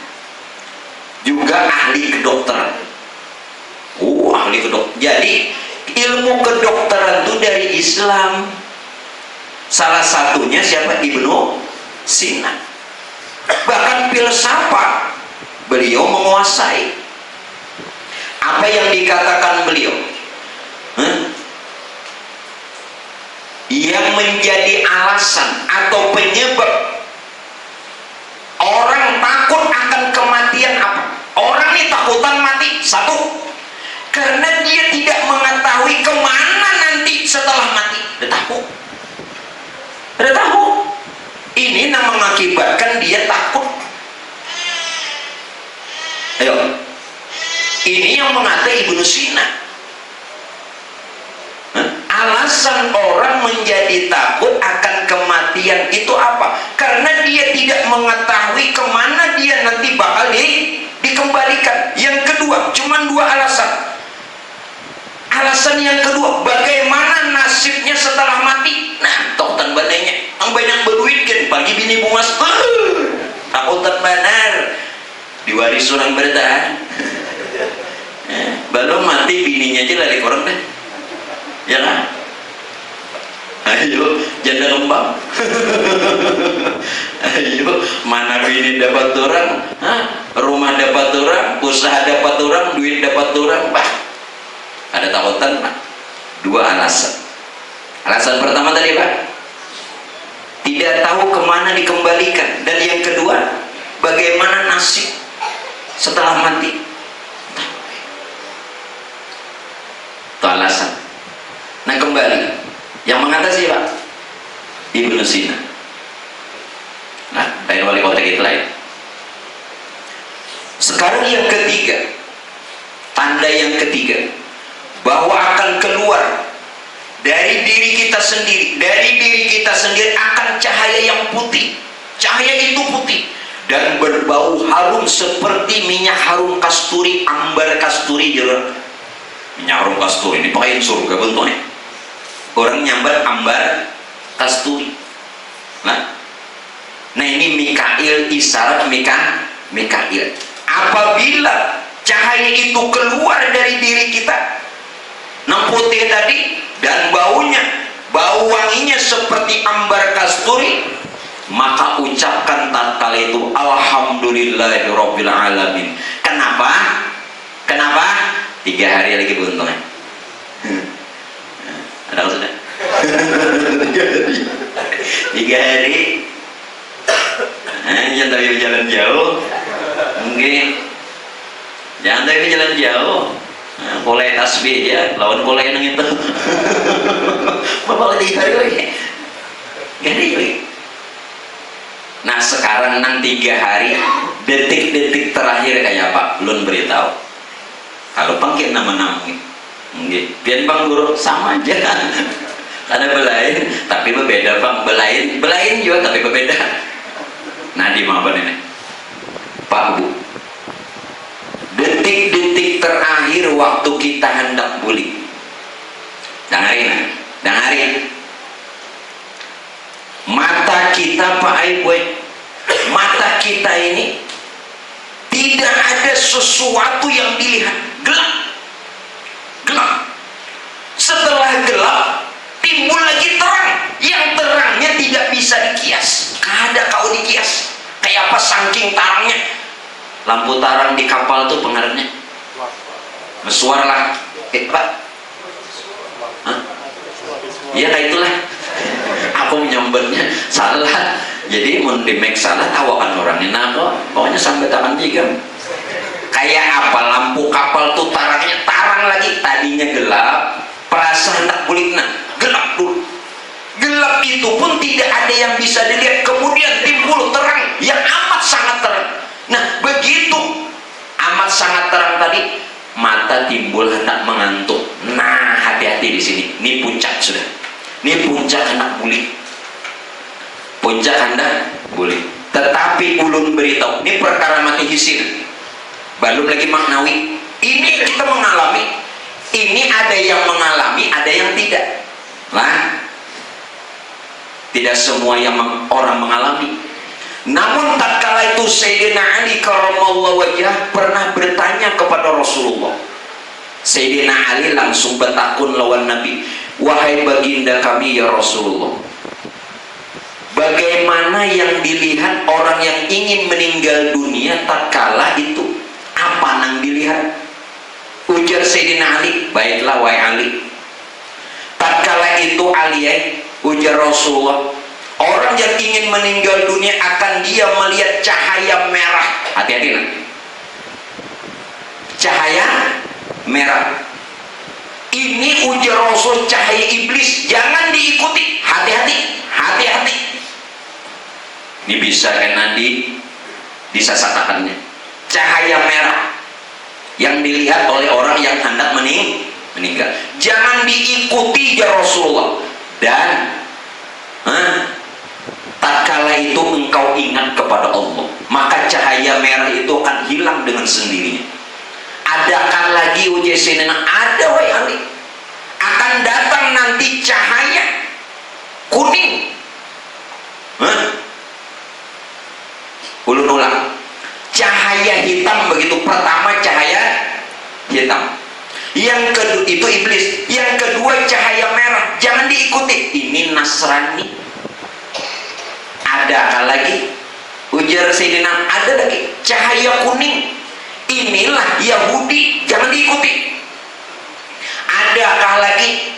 juga ahli kedokteran. Ahli kedokteran. Jadi ilmu kedokteran itu dari Islam. Salah satunya siapa? Ibnu Sina. Bahkan filsafat beliau menguasai. Apa yang dikatakan beliau? Yang menjadi alasan atau penyebab orang takut akan kematian apa? Orang ini takutan mati. Satu, karena dia tidak mengetahui kemana nanti setelah mati. Dia tahu. Ini yang mengakibatkan dia takut. Ayo, ini yang mengata Ibnu Sina. Alasan orang menjadi takut akan kematian itu apa? Karena dia tidak mengetahui kemana dia nanti bakal dikembalikan. Yang kedua, cuma 2 alasan. Alasan yang kedua, bagaimana nasibnya setelah mati? Nah, takutan bananya. Yang banyak berduit kan, pagi bini bungas, takutan benar. Diwaris orang bertahan. Belum mati bininya aja lari orang deh. Ya kan? Ayo, janda kembang. Ayo, mana bini dapat orang, rumah dapat orang, usaha dapat orang, duit dapat orang, ada takutan, Pak. 2 alasan. Alasan pertama tadi, Pak, tidak tahu kemana dikembalikan, dan yang kedua, bagaimana nasib setelah mati. Itu alasan. Nah, kembali yang mengatasi, Pak, Ibnu Sina. Nah, lain wali kota kita lain. Sekarang yang ketiga, tanda yang ketiga, bahwa akan keluar dari diri kita sendiri, akan cahaya yang putih. Cahaya itu putih dan berbau harum seperti minyak harum kasturi, ambar kasturi. Minyak harum kasturi ini pakaian surga bentuknya. Orang nyambar ambar kasturi. Nah ini Mikail, isyarat Mikail. Apabila cahaya itu keluar dari diri kita, yang putih tadi, dan bau wanginya seperti ambar kasturi, maka ucapkan tatkala itu alhamdulillahirabbil alamin. Kenapa? 3 hari lagi beruntungnya. Ada maksudnya? 3 hari. Jangan tapi berjalan jauh. Mungkin jangan tapi berjalan jauh. Boleh tasbih ya, lawan boleh yang itu. Bapak 3 hari lagi. Gini. Nah, sekarang 3 hari, detik-detik terakhir kayak apa? Belum beritahu. Kalau panggil nama-nama biar Bang Guru sama aja. Ada belain tapi berbeda, Bang. Belain juga tapi berbeda. Nah, di mana ini? Pak Bu, waktu kita hendak bulik. Dengarin. Mata kita Pak Aiboy, mata kita ini tidak ada sesuatu yang dilihat, gelap. Setelah gelap timbul lagi terang, yang terangnya tidak bisa dikias. Kada kau dikias. Kayak apa saking tarangnya. Lampu tarang di kapal tuh pengaruhnya bersuara lah. Pak, ya kayak itulah. Aku menyambatnya salah, jadi mau di make salah tawakan orangnya. Nah pokoknya sampai tangan tiga. Kayak apa lampu kapal tuh tarangnya tarang lagi, tadinya gelap, perasaan tak kulitnya gelap dulu. Gelap itu pun tidak ada yang bisa dilihat, kemudian timbul terang yang amat sangat terang. Nah begitu amat sangat terang tadi, mata timbul hendak mengantuk. Nah hati-hati di sini, ini puncak sudah. Ini puncak hendak bulik. Puncak hendak bulik. Tetapi ulun beritahu, ini perkara mati hisir, belum lagi maknawi. Ini kita mengalami. Ini ada yang mengalami, ada yang tidak. Lah, tidak semua yang orang mengalami. Namun tak kala itu Sayyidina Ali karramallahu wajhah pernah bertanya kepada Rasulullah. Sayyidina Ali langsung bertakun lawan Nabi, wahai baginda kami ya Rasulullah, bagaimana yang dilihat orang yang ingin meninggal dunia tatkala itu? Apa yang dilihat? Ujar Sayyidina Ali, baiklah wahai Ali. Tatkala itu Ali, ujar Rasulullah, orang yang ingin meninggal dunia akan dia melihat cahaya merah. Hati-hati nah. Cahaya merah. Ini ujar Rasul cahaya iblis, jangan diikuti. Hati-hati. Ini bisa kan nanti disasatakannya. Cahaya merah yang dilihat oleh orang yang hendak meninggal. Jangan diikuti ya Rasulullah. Dan tatkala itu engkau ingat kepada Allah, maka cahaya merah itu akan hilang dengan sendirinya. Adakan lagi uji sini, ada wahai Ali, akan datang nanti cahaya kuning. Ulun ulang, cahaya hitam begitu. Pertama cahaya hitam, yang kedua itu iblis, yang kedua cahaya merah, jangan diikuti. Ini Nasrani. Adakah lagi ujar Sayyidina, ada lagi cahaya kuning, inilah Yahudi, jangan diikuti. Adakah lagi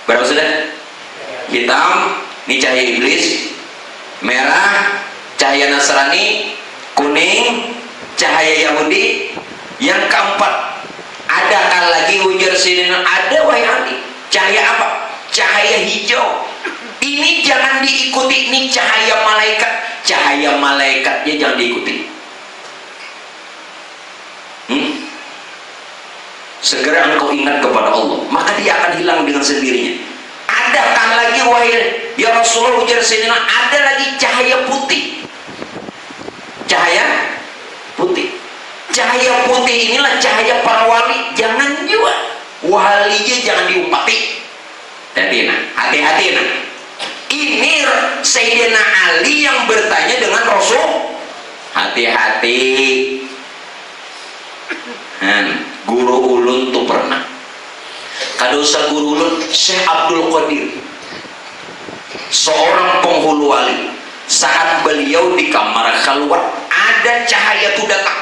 berapa sudah? Hitam, ini cahaya iblis. Merah, cahaya Nasrani. Kuning, cahaya Yahudi. Yang keempat, adakah lagi ujar Sayyidina, ada wahai Ali, cahaya apa? Cahaya hijau. Ini jangan diikuti, ini cahaya malaikat. Cahaya malaikatnya jangan diikuti. Segera engkau ingat kepada Allah, maka dia akan hilang dengan sendirinya. Adakan lagi wahai ya Rasulullah, ujar Sayyidina, ada lagi cahaya putih. Cahaya putih. Cahaya putih inilah cahaya para wali, jangan juga walinya jangan diumpati. Hati-hati nah. Ini Sayyidina Ali yang bertanya dengan Rasul. Hati-hati. Guru ulun tuh pernah, kada usah guru ulun, Syekh Abdul Qadir, seorang penghulu wali. Saat beliau di kamar keluar, ada cahaya tuh datang.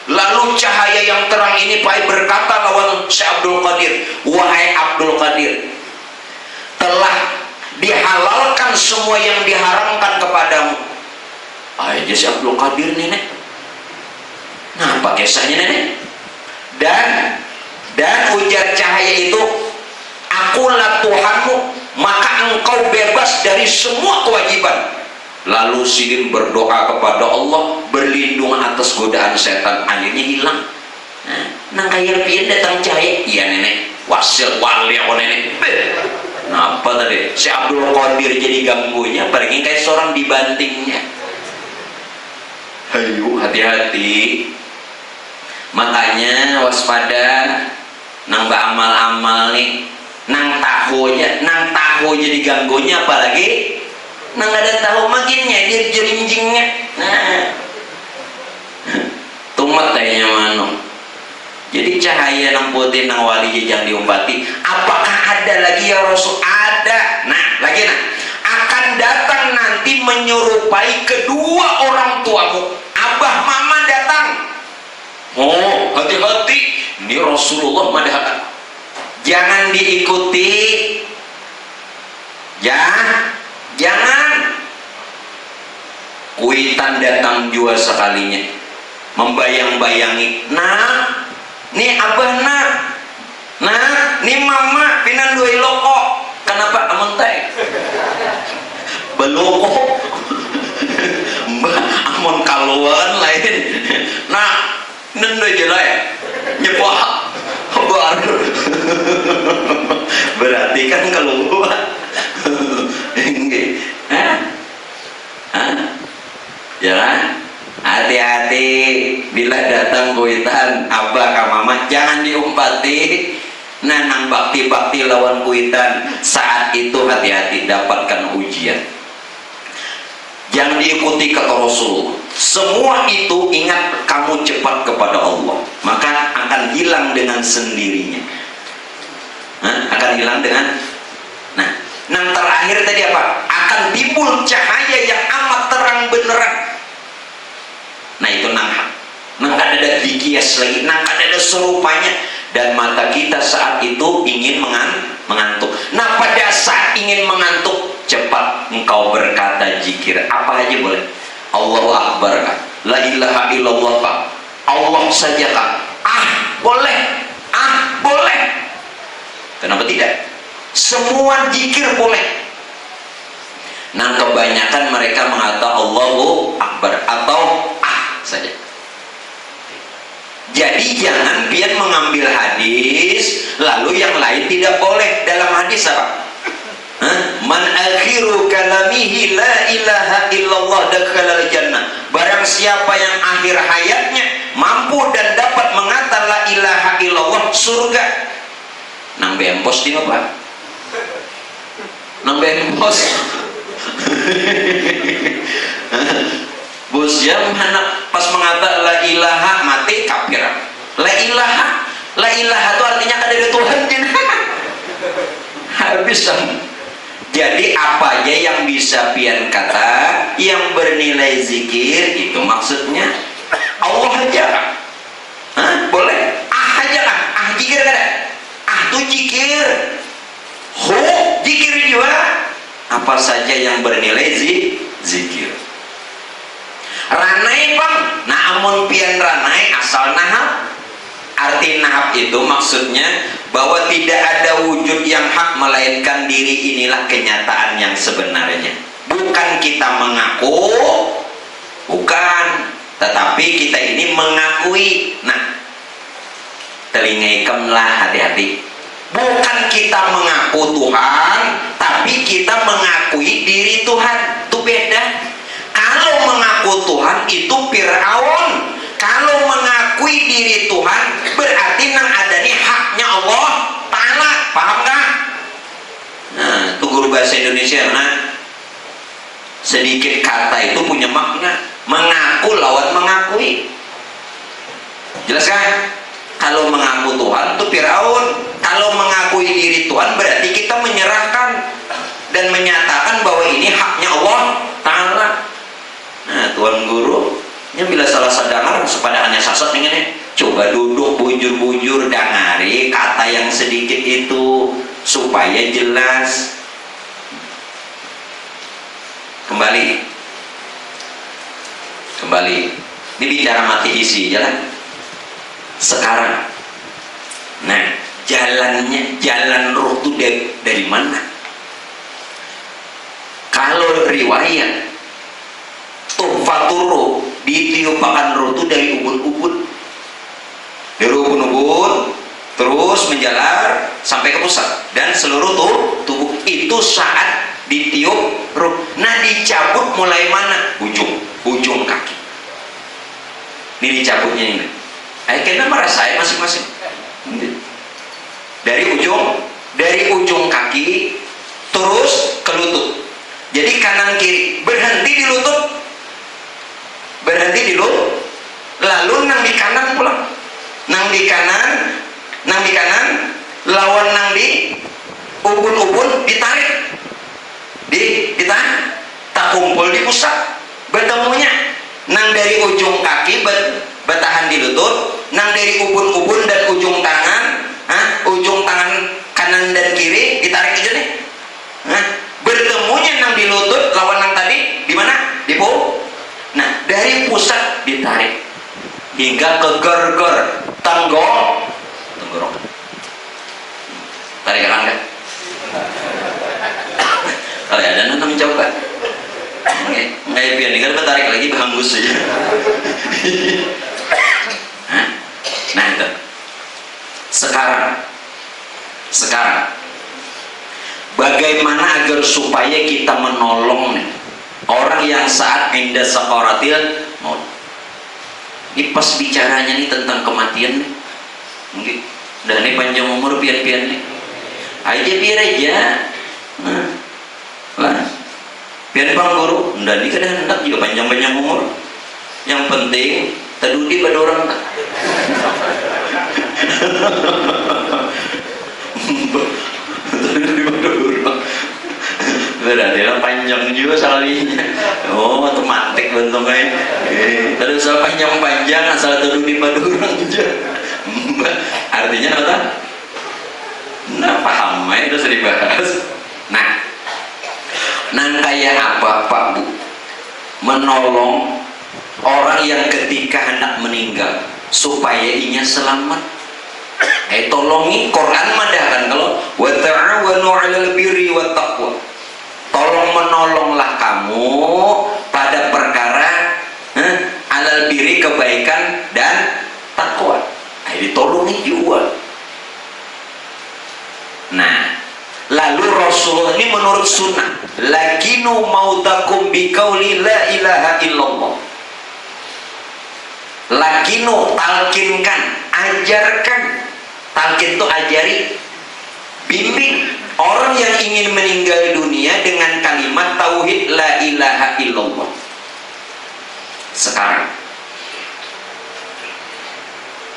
Lalu cahaya yang terang ini Pak berkata lawan Syekh Abdul Qadir, wahai Abdul Qadir, telah dihalalkan semua yang diharamkan kepadamu. Aja Syekh Abdul Qadir nenek. Nah, apa kisahnya nenek? Dan ujar cahaya itu, akulah Tuhanmu, maka engkau bebas dari semua kewajiban. Lalu Sidin berdoa kepada Allah, berlindung atas godaan setan, akhirnya hilang. Nah kayak pian datang cahaya, iya nenek, wasil wali aku nenek. Kenapa tadi si Abdul Qadir jadi ganggunya, pergi kayak seorang dibantingnya. Ayo hati-hati. Makanya waspada nang amal-amal nih, nang tahu jadi ganggunya, apalagi nang ada tahu makinnya dia jerinjingnya. Nah, tumat kayaknya mano. Jadi cahaya nang putih nang wali jangan diumpati. Apakah ada lagi ya Rasul? Ada. Nah, lagi akan datang nanti menyerupai kedua orang tuamu. Abah mama datang. Oh, hati-hati. Ini Rasulullah madahakan. Jangan diikuti. Ya, jangan. Kuitan datang jua sekalinya. Membayang-bayangi. Nah, nih abah nak. Nah, nih mama pinan dua loko. Kenapa amun teh? Beloko. Mbak amun kaluan lain. Nah, nendo jelek. Nyepak. Baru. Berarti kan keluar. Hah? Hah? Jangan. Hati-hati bila datang kuitan abah ka mama, jangan diumpati. Nah, nang bakti-bakti lawan kuitan saat itu hati-hati, dapatkan ujian. Jangan diikuti kata Rasul. Semua itu ingat kamu cepat kepada Allah, maka akan hilang dengan sendirinya. Akan hilang dengan. Nah, nang terakhir tadi apa? Akan timbul cahaya yang amat terang benerang. Nah, itu nang ada dikias lagi, nang ada serupanya, dan mata kita saat itu ingin mengantuk. Nah, pada saat ingin mengantuk, cepat engkau berkata zikir apa aja boleh. Allahu Akbar kah? La ilaha illallah kah? Allah saja kah? Boleh. Boleh. Kenapa tidak? Semua zikir boleh. Nah, kebanyakan mereka mengatakan Allahu Akbar atau saja. Jadi jangan pian mengambil hadis lalu yang lain tidak boleh. Dalam hadis apa? Man akhiru kalamihi la ilaha illallah dakhalal jannah. Barang siapa yang akhir hayatnya mampu dan dapat mengatakan la ilaha illallah, surga. Nang bempos di apa? Nang bempos. Bos jam anak pas mengatakan la ilaha mati kafir. La ilaha itu artinya ada Tuhan. Habis. Jadi apa aja yang bisa pian kata yang bernilai zikir itu maksudnya Allah aja. Boleh. Aja lah. Zikir kada. Tuh zikir. Zikir juga. Apa saja yang bernilai zikir. Ranai bang, nah amun pian ranai asal nahap. Arti nahap itu maksudnya bahwa tidak ada wujud yang hak melainkan diri inilah kenyataan yang sebenarnya. Bukan kita mengaku, bukan, tetapi kita ini mengakui. Nah, telinga ikamlah hati-hati. Bukan kita mengaku Tuhan, tapi kita mengakui diri Tuhan. Itu beda. Kalau mengaku Tuhan itu Fir'aun. Kalau mengakui diri Tuhan berarti nang ada nih haknya Allah Ta'ala. Paham gak? Nah, itu guru bahasa Indonesia. Nah, sedikit kata itu punya makna. Mengaku lawan mengakui. Jelas kan? Kalau mengaku Tuhan itu Fir'aun. Kalau mengakui diri Tuhan berarti kita menyerahkan dan menyatakan bahwa ini haknya Allah Ta'ala. Nah, Tuan Guru yang bila salah sadar supaya hanya sasat ini, coba duduk bujur-bujur dangari kata yang sedikit itu supaya jelas. Kembali ini bicara mati isi jalan sekarang. Nah, jalan ruh itu dari mana? Kalau riwayat Tuhfaturu ditiupakan ruh itu dari ubun-ubun. Dari ubun-ubun terus menjalar sampai ke pusat dan seluruh tubuh itu saat ditiup ruh. Nah, dicabut mulai mana? Ujung kaki. Ini dicabutnya ini. Kena merasa masing-masing. Dari ujung kaki terus ke lutut. Jadi kanan kiri berhenti di lutut, lalu nang di kanan pulang, nang di kanan, lawan nang di ubun ditarik, ditahan, tak kumpul di pusat, bertemunya nang dari ujung kaki bertahan di lutut, nang dari ubun dan ujung tangan kanan dan kiri ditarik aja nih. Bertemunya nang di lutut lawan nang tadi di mana? Di Nah, dari pusat ditarik hingga ke tenggorok. Tarik kanan kan? Kalau ada nana mencoba. Nggak pian ini kan tarik lagi bahanggus saja. Nah itu. Sekarang bagaimana agar supaya kita menolong orang yang saat indah sakaratil maut. Ini pas bicaranya nih tentang kematian nih. Mungkin dan ini panjang umur pian-pian nih. Aja biar aja. Lah. Pian bang guru, dan ini kadang hendak juga panjang umur. Yang penting tadudi pada orang tak. Berarti lah panjang juga salahnya. Oh, otomatis bentuknya. Terus asal panjang asal duduk di padurang aja. Artinya apa? Nah, paham itu sudah dibahas. Nah kayak apa Pak Bu? Menolong orang yang ketika hendak meninggal supaya inya selamat. Tolongi Quran madahkan kalau wa ta'awanu 'alal birri wat taqwa. Tolong menolonglah kamu pada perkara alal birri kebaikan dan takwa. Ditolongi juga. Nah, lalu Rasulullah ini menurut sunnah, lakinu mautakum biqauli la ilaha illallah. Lakinu, talkinkan, ajarkan. Talkin itu ajari, bimbing orang yang ingin meninggal dunia dengan kalimat tauhid la ilaha illallah. Sekarang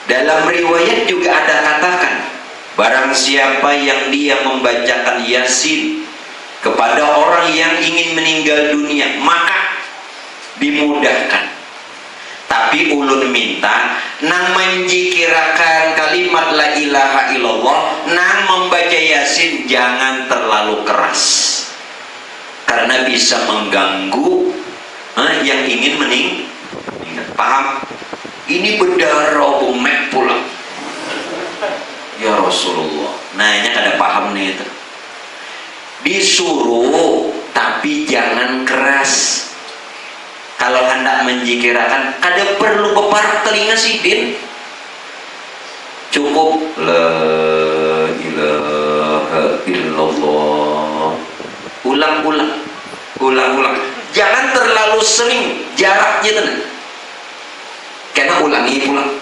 dalam riwayat juga ada katakan, barang siapa yang dia membacakan Yasin kepada orang yang ingin meninggal dunia maka dimudahkan. Tapi ulun minta nang menjikirakan kalimat la ilaha illallah, nang membaca Yasin jangan terlalu keras karena bisa mengganggu yang ingin meninggal. Paham? Ini berdarah bumek pulang. Ya Rasulullah, nanya kada paham nih itu. Disuruh tapi jangan keras. Kalau hendak menjikirakan kada perlu beparak telinga sidin. Cukup la ilaha illallah. Ulang-ulang. Jangan terlalu sering, jaraknya tenang. Karena ulangi pulang.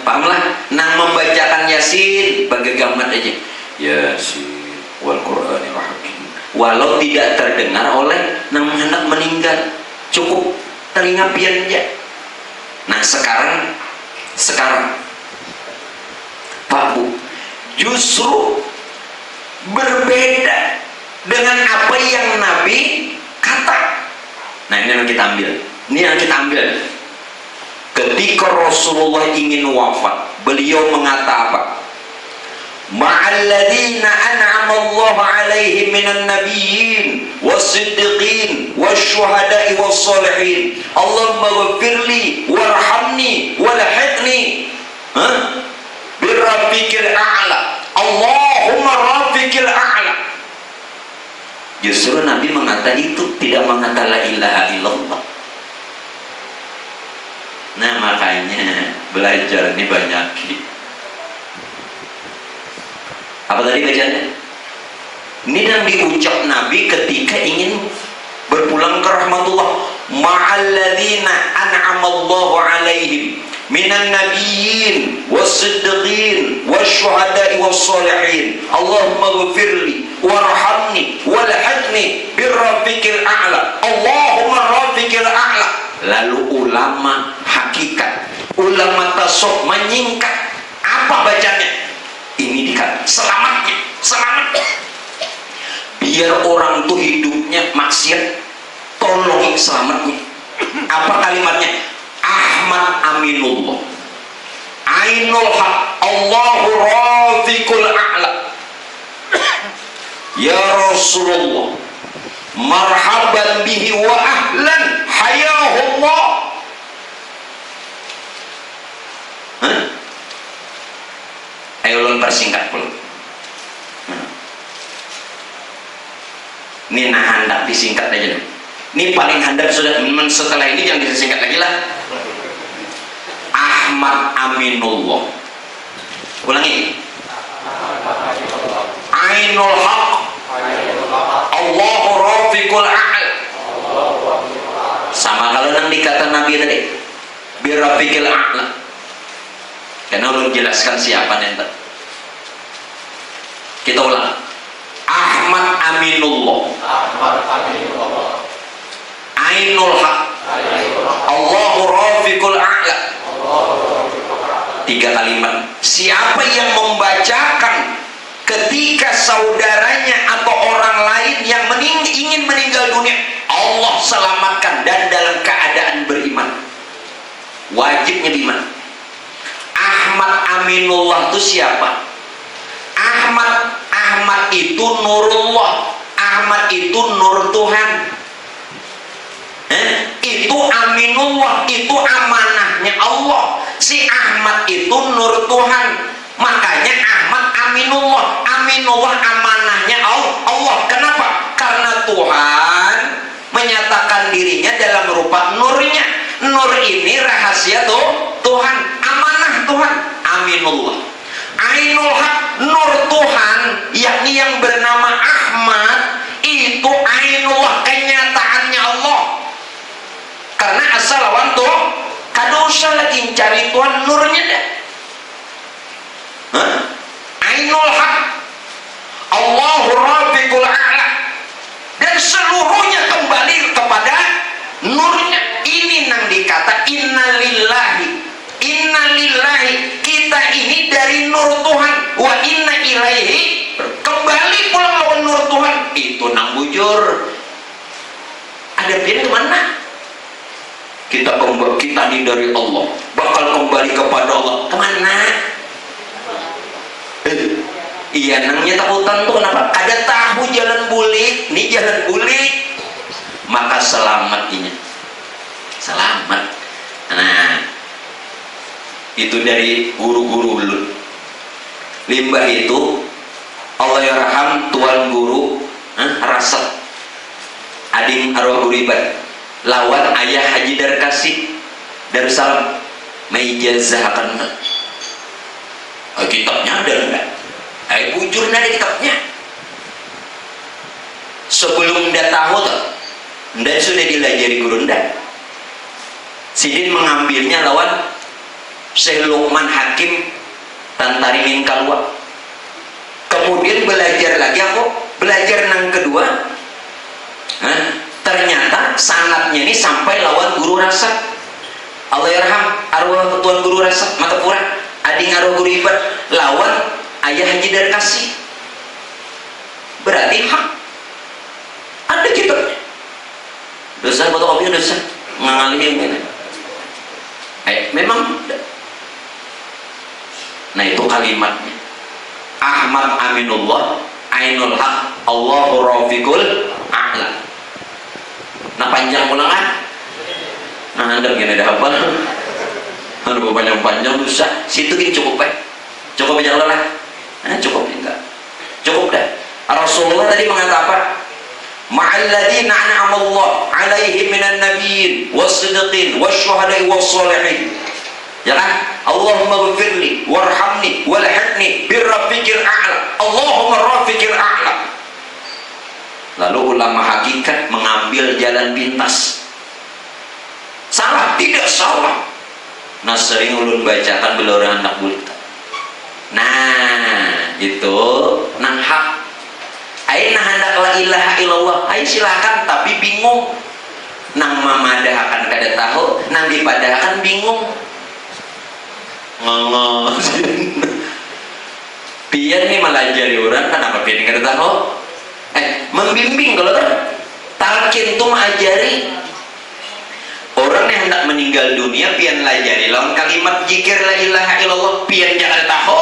Pahamlah, nang membacakan Yasin bagi gamat aja. Yasin wal Qur'anil Hakim. Walau tidak terdengar oleh nang hendak meninggal, cukup telinga pian aja. Nah sekarang Pak Bu, justru berbeda dengan apa yang Nabi kata. Nah ini yang kita ambil. Ketika Rasulullah ingin wafat, beliau mengata apa? Ma'alladzina an'ama Allah 'alaihim minan nabiyyin was-siddiqin wasyuhada'i was-shalihin. Allahumma ghfirli warhamni walhiqni birrafiqil a'la. Allahumma rafiqil a'la. Justru Nabi mengata itu, tidak mengata la ilaha illallah. Nah makanya belajar ini banyak. Apa tadi bacanya? Ini yang diucap Nabi ketika ingin berpulang ke rahmatullah. Ma'alladzina an'amallahu 'alaihim minan nabiyyin was-siddiqin wasyuhada'i was-sholihin. Allahumma ghfirli warhamni walhaqni birrafiqil a'la. Allahumma rafiqil a'la. Lalu ulama hakikat, ulama tasawuf menyingkat. Apa bacanya? Ini dikatakan selamatnya, selamat. Biar orang tuh hidupnya maksiat, tolongin selamatnya. Apa kalimatnya? Ahmad Aminullah, Ainul Haq, Allahu Rafiqul A'la. Ya Rasulullah, marhaban bihi wa ahlan hayahullah. Ayo ulun persingkat pula. Ini nah hendak disingkat aja. Ini paling hendak sudah, setelah ini jangan disingkat lagi lah. Ahmad Aminullah. Ulangi. Ainul Haq, Allahu Rafiqul A'la. Sama kalau yang dikata Nabi tadi, Birafiqil A'la. Karena ulun jelaskan siapa nanti. Kita ulang. Ahmad Aminullah, Ainul Haq, Allahu Rafiqul A'la. 3 kalimat. Siapa yang membacakan ketika saudaranya atau orang lain yang ingin meninggal dunia, Allah selamatkan dan dalam keadaan beriman. Wajibnya beriman. Ahmad Aminullah itu siapa? Ahmad itu nurullah. Ahmad itu nur Tuhan. Itu Aminullah, itu amanahnya Allah. Si Ahmad itu nur Tuhan. Makanya Ahmad Aminullah. Aminullah amanahnya Allah. Kenapa? Karena Tuhan menyatakan dirinya dalam rupa nurnya. Nur ini rahasia Tuhan, amanah Tuhan. Aminullah. Ainul Haq, nur Tuhan, yakni yang bernama Ahmad, itu Ainullah, kenyataannya Allah. Karena asal lawan tuh kada usah lagi cari Tuhan, nurnya deh. Ainul Haq, Allahu Rafiqul A'la. Dan seluruhnya kembali kepada nurnya. Ini yang dikata innalillahi. Innalillahi, kita ini dari nur Tuhan. Wa inna ilaihi, kembali pulang lawan nur Tuhan. Itu nang bujur. Ada pian kemana? Kita ini dari Allah, bakal kembali kepada Allah. Kemana? Iya, nangnya takutan tuh kenapa? Ada tahu jalan bulik, ini jalan bulik. Maka selamat ini. Selamat. Nah, itu dari guru-guru ulun. Limbah itu Allah yarham tuan guru Rasad ading arwah guru ibad lawan ayah Haji Darkasi Darussalam meijazahkan kitabnya ada enggak? Bujur ada kitabnya. Sebelum ndak tahu tuh ndak sudah dilajari guru ndak. Sidin mengambilnya lawan Syekh Luqman Hakim Tantaringin Kalwa. Kemudian belajar lagi, aku belajar nang kedua. Ternyata sanatnya ini sampai lawan guru Rasad. Allah yarham arwah tuan guru Rasad Matapura ading arwah guru ibad lawan ayah Haji Darkasi. Berarti hak ada kitabnya. Dosa fotokopi dosa ngalih yang ini. Memang. Nah itu kalimatnya. Ahmad Aminullah, Ainul Haq, Allahu Rafiqul A'la. Nah panjang ulangan. Nah anda gini ada apa? Ada panjang-panjang susah. Situ gini cukup cukup aja lah. Cukup enggak? Cukup dah. Rasulullah tadi mengatakan apa? Ma'alladina an'amallahu alaihim minan nabiyyin was-siddiqin wasyuhada'i was-sholihin. Ya kan? Allahumma ghfirli warhamni walhaqni birrafiqil a'la. Allahumma rafiqil a'la. Lalu ulama hakikat mengambil jalan pintas. Salah? Tidak salah. sering ulun bacakan bila orang hendak buta. Nah itu nang hak aina hendak la ilaha illallah ai silakan, tapi bingung nang mamadahakan kada tahu, nang dipadahakan bingung ngongos. Pian nih melajari orang kenapa pian kada tahu, membimbing kalau talkin tuh mengajari orang yang hendak meninggal dunia pian lajari lawan kalimat zikir la ilaha illallah pian jangan tahu.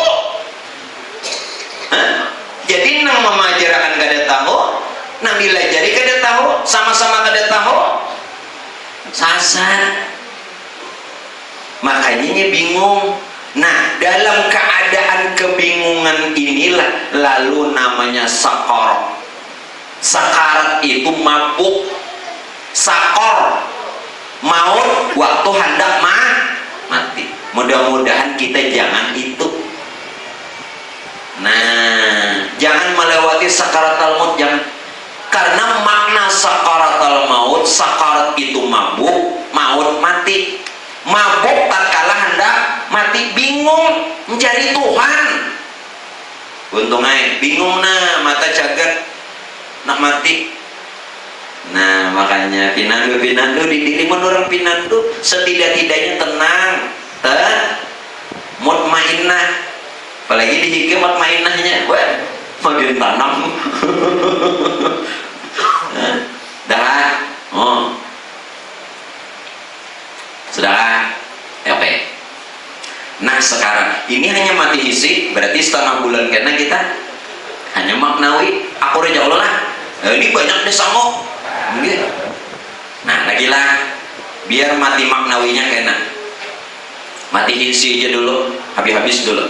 Jadi nang memajarakan kada tahu, nang dilajari kada tahu, sama-sama kada tahu, sasar. Makanya bingung. Nah, dalam keadaan kebingungan inilah lalu namanya sakarat. Sakarat itu mabuk, sakor, maut waktu hendak mati. Mudah-mudahan kita jangan itu. Nah, jangan melewati sakaratul maut, jangan. Karena makna sakaratul maut, sakarat itu mabuk, maut mati. Mabuk tatkala hendak mati, bingung mencari Tuhan. Untung aja bingung mata jagat nak mati. Nah, makanya pinandu di diri menurut pinandu setidak-tidaknya tenang, mutmainnah. Apalagi di hikmah mutmainnahnya, wah, makin tanam. Sudah, oke. Nah sekarang ini hanya mati fisik, berarti setengah bulan karena kita hanya maknawi. Aku reja Allah lah. Ini banyak deh sanggup. Nah lagilah, biar mati maknawinya kena. Mati isi aja dulu, habis dulu.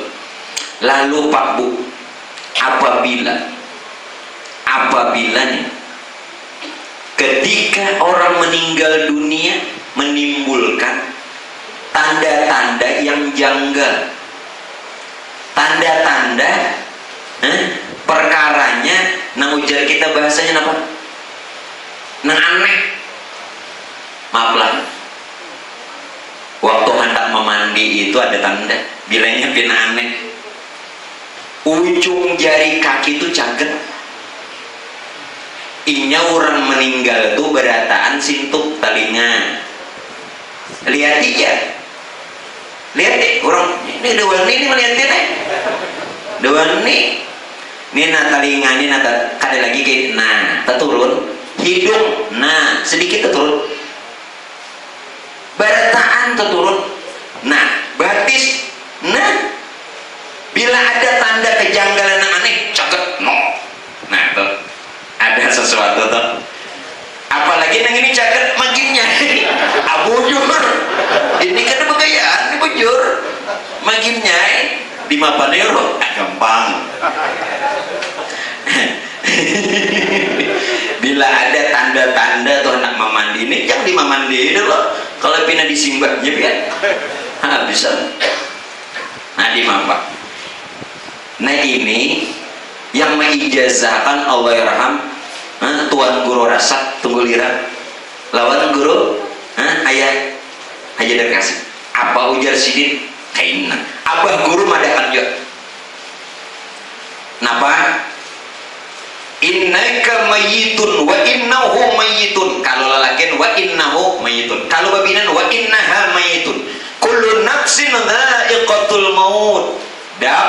Lalu Pak Bu, apabila nih ketika orang meninggal dunia menimbulkan tanda-tanda yang janggal, tanda-tanda perkaranya nang ujar kita bahasanya apa? Nang aneh. Maaflah, waktu hendak memandi itu ada tanda bilangnya pina aneh. Ujung jari kaki itu caget. Inya orang meninggal tuh berataan sintuk telinga. Lihat aja, lihat deh orang ini dewan ini melihatin dewan ini telinga ini kada lagi kayak terturun hidung sedikit terturun berataan terturun batis bila ada tanda kejanggalan yang aneh caket tuh ada sesuatu tuh. Apalagi yang ini caket makinnya abujur ini kan begayaan ini bujur makinnya 5 euro gampang. Bila ada tanda-tanda tuh anak memandi ini jangan dimamandi dulu kalau pina disimbahnya biar bisa dimampak. Nah ini yang mengijazahkan Allah yarham Tuan Guru Rasak tunggu lira lawan guru ayah dekasih apa ujar sidin kaina abah guru madahan juga napa innaka mayyitun wa innahu mayyitun kalau lalakin wa innahu mayyitun kalau babinan wa innaha mayyitun kullu nafsin dha'iqatul maut dam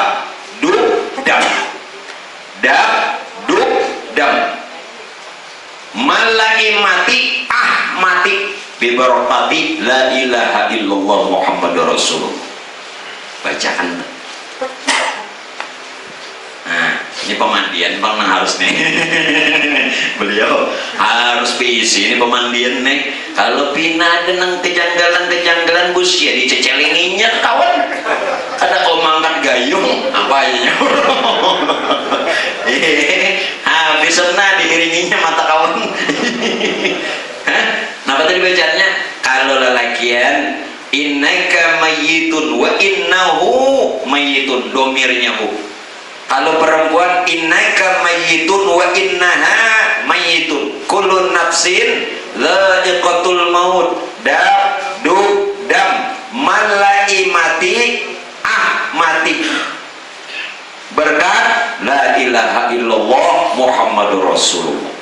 malai mati mati bibarakati la ilaha illallah Muhammadur Rasulullah. Bacakan. Ini pemandian bang harus nih. Beliau harus PC ini pemandian nih. Kalau pina ada nang kejanggalan busia dicecelinginya kawan. Ada om angkat gayung apa aja. Habis diiringinya mata kawan. Napa tadi bacanya? Kalau lelakian innaka mayyitun wa innahu mayyitun domirnya hu. Kalau perempuan innaka mayyitun wa innaha mayyitun kullu nafsin dha'iqatul maut dam malai mati berkat la ilaha illallah Muhammadur Rasulullah.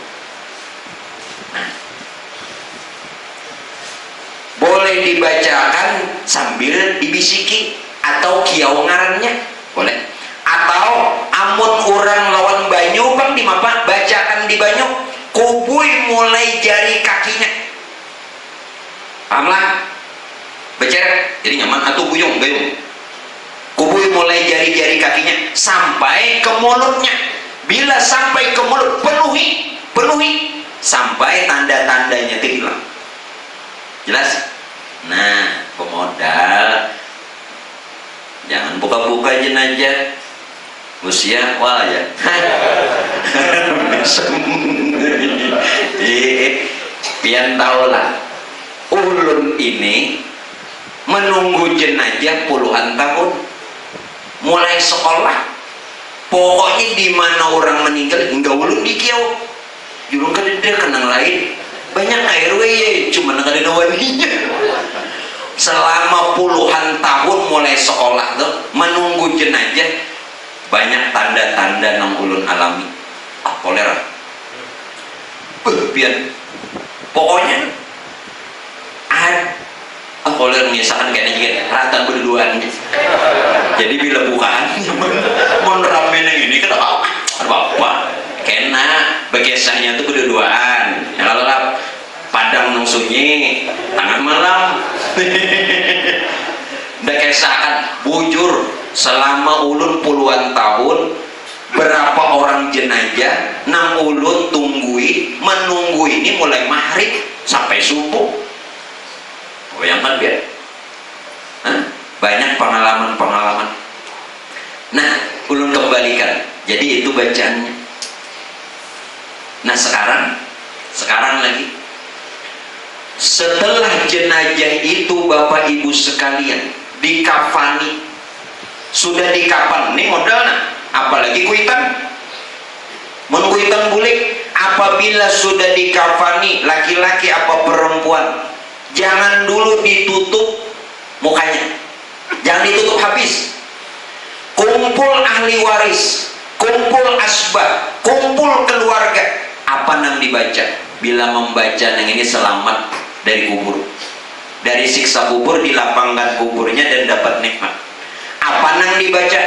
Boleh dibacakan sambil dibisiki atau kiau ngarannya boleh, atau amun orang lawan banyu bang di mapa bacakan di banyu kubui mulai jari kakinya, pahamlah beceret jadi nyaman atau guyung kubui mulai jari-jari kakinya sampai ke mulutnya. Bila sampai ke mulut penuhi sampai tanda-tandanya itu hilang. Jelas? Nah, pemodal jangan buka-buka jenazah usia wah ya. Pian tahu lah, ulun ini menunggu jenazah puluhan tahun, mulai sekolah. Pokoknya di mana orang meninggal hingga ulun di kiau jurung kadeda kenang lain banyak RW ya, cuma nggak ada waninya. Selama puluhan tahun mulai sekolah tuh menunggu jenazah, banyak tanda-tanda yang ulun alami. Kolera pian pokoknya kolera menyisakan kayaknya juga rata berduaan. Jadi bila bukaan mau ramen yang ini kenapa apa kena begesahnya tuh berduaan ya, kalau lah padang nang sunyi tengah malam udah kesahkan bujur selama ulun puluhan tahun berapa orang jenazah nang ulun menunggu ini mulai maghrib sampai subuh. Bayangkan biar banyak pengalaman. Nah, ulun kembalikan. Jadi itu bacaannya. Nah, sekarang lagi setelah jenazah itu Bapak Ibu sekalian dikafani, sudah dikafan, ini modalnya apalagi kuitan menkuitan bulik. Apabila sudah dikafani laki-laki apa perempuan, jangan dulu ditutup mukanya, jangan ditutup habis. Kumpul ahli waris, kumpul asbab, kumpul keluarga. Apa yang dibaca? Bila membaca yang ini selamat dari kubur, dari siksa kubur, dilapangkan kuburnya dan dapat nikmat. Apa yang dibaca?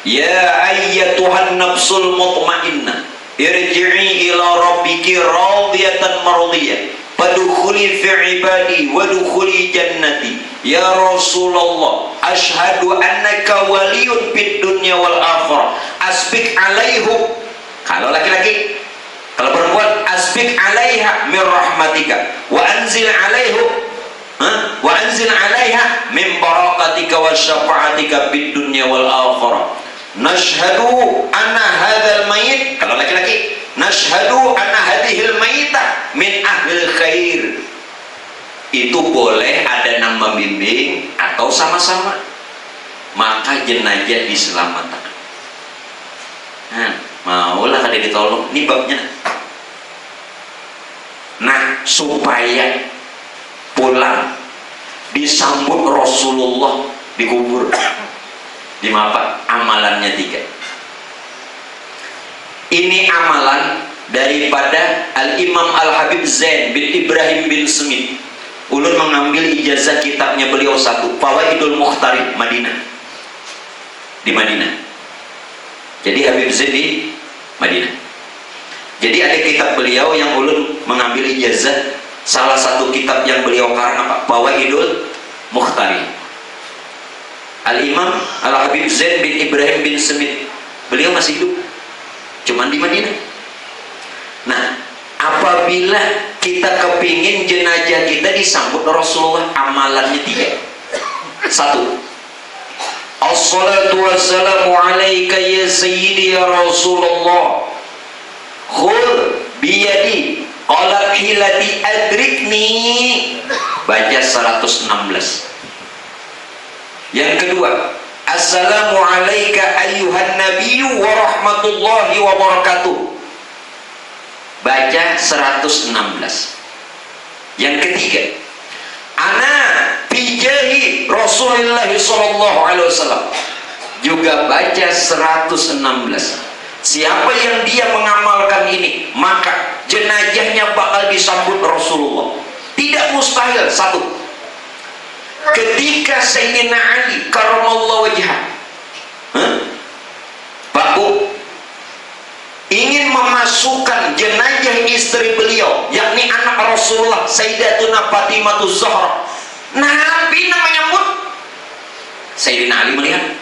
Ya ayyatuhan nafsul mutmainnah irji'i ila rabbiki radiyatan mardiyah fadkhuli fi ibadi wadkhuli jannati. Ya Rasulullah, asyhadu annaka waliyun fid dunya wal akhirah, asbik alaihum. Kalau laki-laki, kalau perempuan, asbik alaiha min rahmatika wa anzil alaihum wa anzil alaiha min barakatika wa syafa'atika fid dunya wal akhirah. Nashhadu anna hadzal mayit, kalau laki-laki, nashhadu anna hadhil mayita min ahlil khair. Itu boleh ada yang membimbing atau sama-sama, maka jenazah diselamatkan. Maulah kada ditolong, ini babnya. Nah, supaya pulang disambut Rasulullah di kubur. Di apa? Amalannya 3. Ini amalan daripada Al-Imam Al-Habib Zain bin Ibrahim bin Smith. Ulun mengambil ijazah kitabnya beliau 1, Fawaidul Mukhtarib, Madinah. Di Madinah. Jadi Habib Zain di Madinah. Jadi ada kitab beliau yang ulun mengambil ijazah. Salah satu kitab yang beliau karang apa? Fawaidul Mukhtarib. Al-Imam Al-Habib Zain bin Ibrahim bin Smith, beliau masih hidup, cuman di Madinah. Nah, apabila kita kepingin jenazah kita disambut Rasulullah, amalannya 3. 1, Assalatu wassalamu alaika ya sayyidi ya Rasulullah, khul biyadi qalat hilati adrikni. Baca 116. Yang kedua, assalamu alaika ayyuhan nabiyyu wa rahmatullahi wa barakatuh. Baca 116. Yang ketiga, ana bijahi Rasul Rasulullah sallallahu alaihi wasallam juga baca 116. Siapa yang dia mengamalkan ini, maka jenazahnya bakal disambut Rasulullah. Tidak mustahil. Satu, ketika Sayyidina Ali karramallahu wajhah, Pak Bu, ingin memasukkan jenazah istri beliau, yakni anak Rasulullah Sayyidatuna Fatimah Zahra, Nabi menyambut. Sayyidina Ali melihat,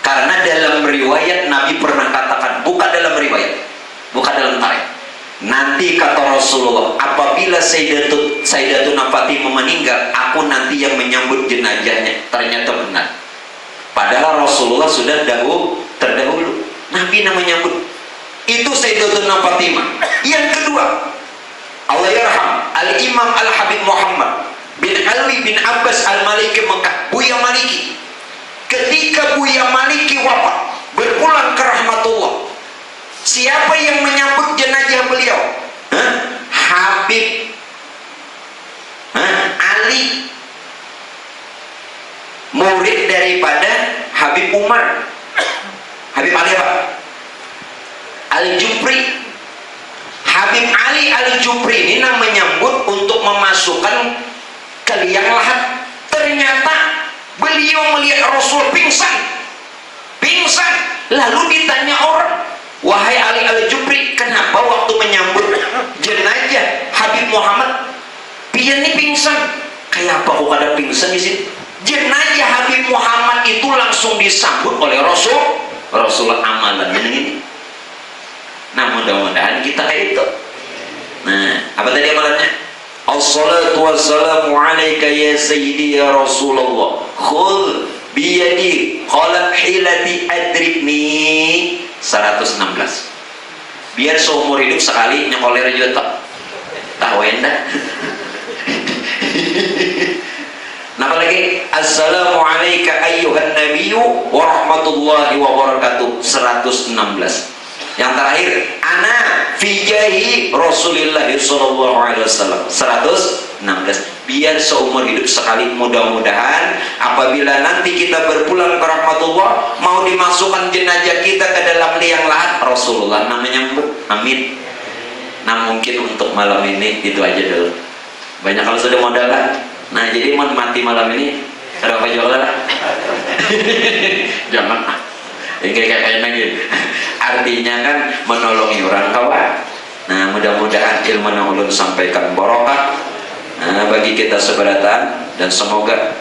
karena dalam riwayat Nabi pernah katakan, bukan dalam riwayat, bukan dalam tarikh, nanti kata Rasulullah, apabila Sayyidatuna Fatimah meninggal, aku nanti yang menyambut jenazahnya. Ternyata benar, padahal Rasulullah sudah terdahulu. Nabi menyambut. Itu Sayyidatuna Fatimah. Yang kedua, Allah yarham Al-Imam Al-Habib Muhammad bin Alwi bin Abbas Al-Maliki Mekah, Buya Maliki. Ketika Buya Maliki wafat, berpulang ke rahmatullah, siapa yang menyambut jenazah beliau? Habib Ali, murid daripada Habib Umar. Habib Ali apa? Al-Jupri. Habib Ali Al-Jupri ini menyambut untuk memasukkan ke liang lahat. Ternyata beliau melihat Rasul pingsan. Lalu ditanya orang, wahai Ali Al-Jupri, kenapa waktu menyambut jenazah Habib Muhammad pian ini pingsan? Kayak apa kok ada pingsan di sini? Jenazah Habib Muhammad itu langsung disambut oleh Rasulullah amalan ini. Nah, mudah-mudahan kita kayak itu. Nah, apa tadi amalannya? Assalatu wassalamu alaika ya sayyidi ya Rasulullah, khul biyadi qalat hilati adrikni. 116. Biar seumur hidup sekali nyekoler juga tak wenda. Nah, apalagi assalamu alaika ayyuhan nabiyyu wa rahmatullahi wa barakatuh. 116. Yang terakhir, ana fi jahi Rasulillah sallallahu alaihi wasallam. 116. Biar seumur hidup sekali, mudah-mudahan apabila nanti kita berpulang ke rahmatullah, mau dimasukkan jenazah kita ke dalam liang lahat, Rasulullah namanya. Amin. Nah, mungkin untuk malam ini itu aja dulu. Banyak kalau sudah modal lah. Nah, jadi mau mati malam ini ada apa jual lah. Jangan kayak gitu. Artinya kan menolongi orang kawan. Nah, mudah-mudahan ilmu yang ulun sampaikan barokah bagi kita seberatan, dan semoga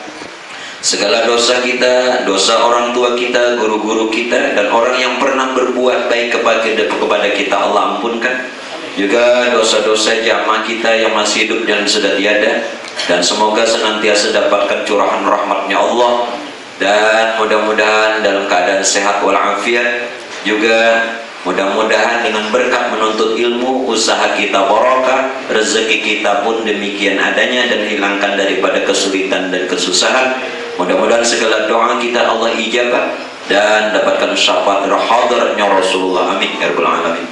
segala dosa kita, dosa orang tua kita, guru-guru kita, dan orang yang pernah berbuat baik kepada kita, Allah ampunkan. Juga dosa-dosa jamaah kita yang masih hidup dan sudah tiada, dan semoga senantiasa dapatkan curahan rahmatnya Allah, dan mudah-mudahan dalam keadaan sehat walafiat. Juga mudah-mudahan dengan berkat menuntut ilmu, usaha kita barokah, rezeki kita pun demikian adanya, dan hilangkan daripada kesulitan dan kesusahan. Mudah-mudahan segala doa kita Allah ijabah dan dapatkan syafaat hadirnya Rasulullah. Amin ya rabbal alamin.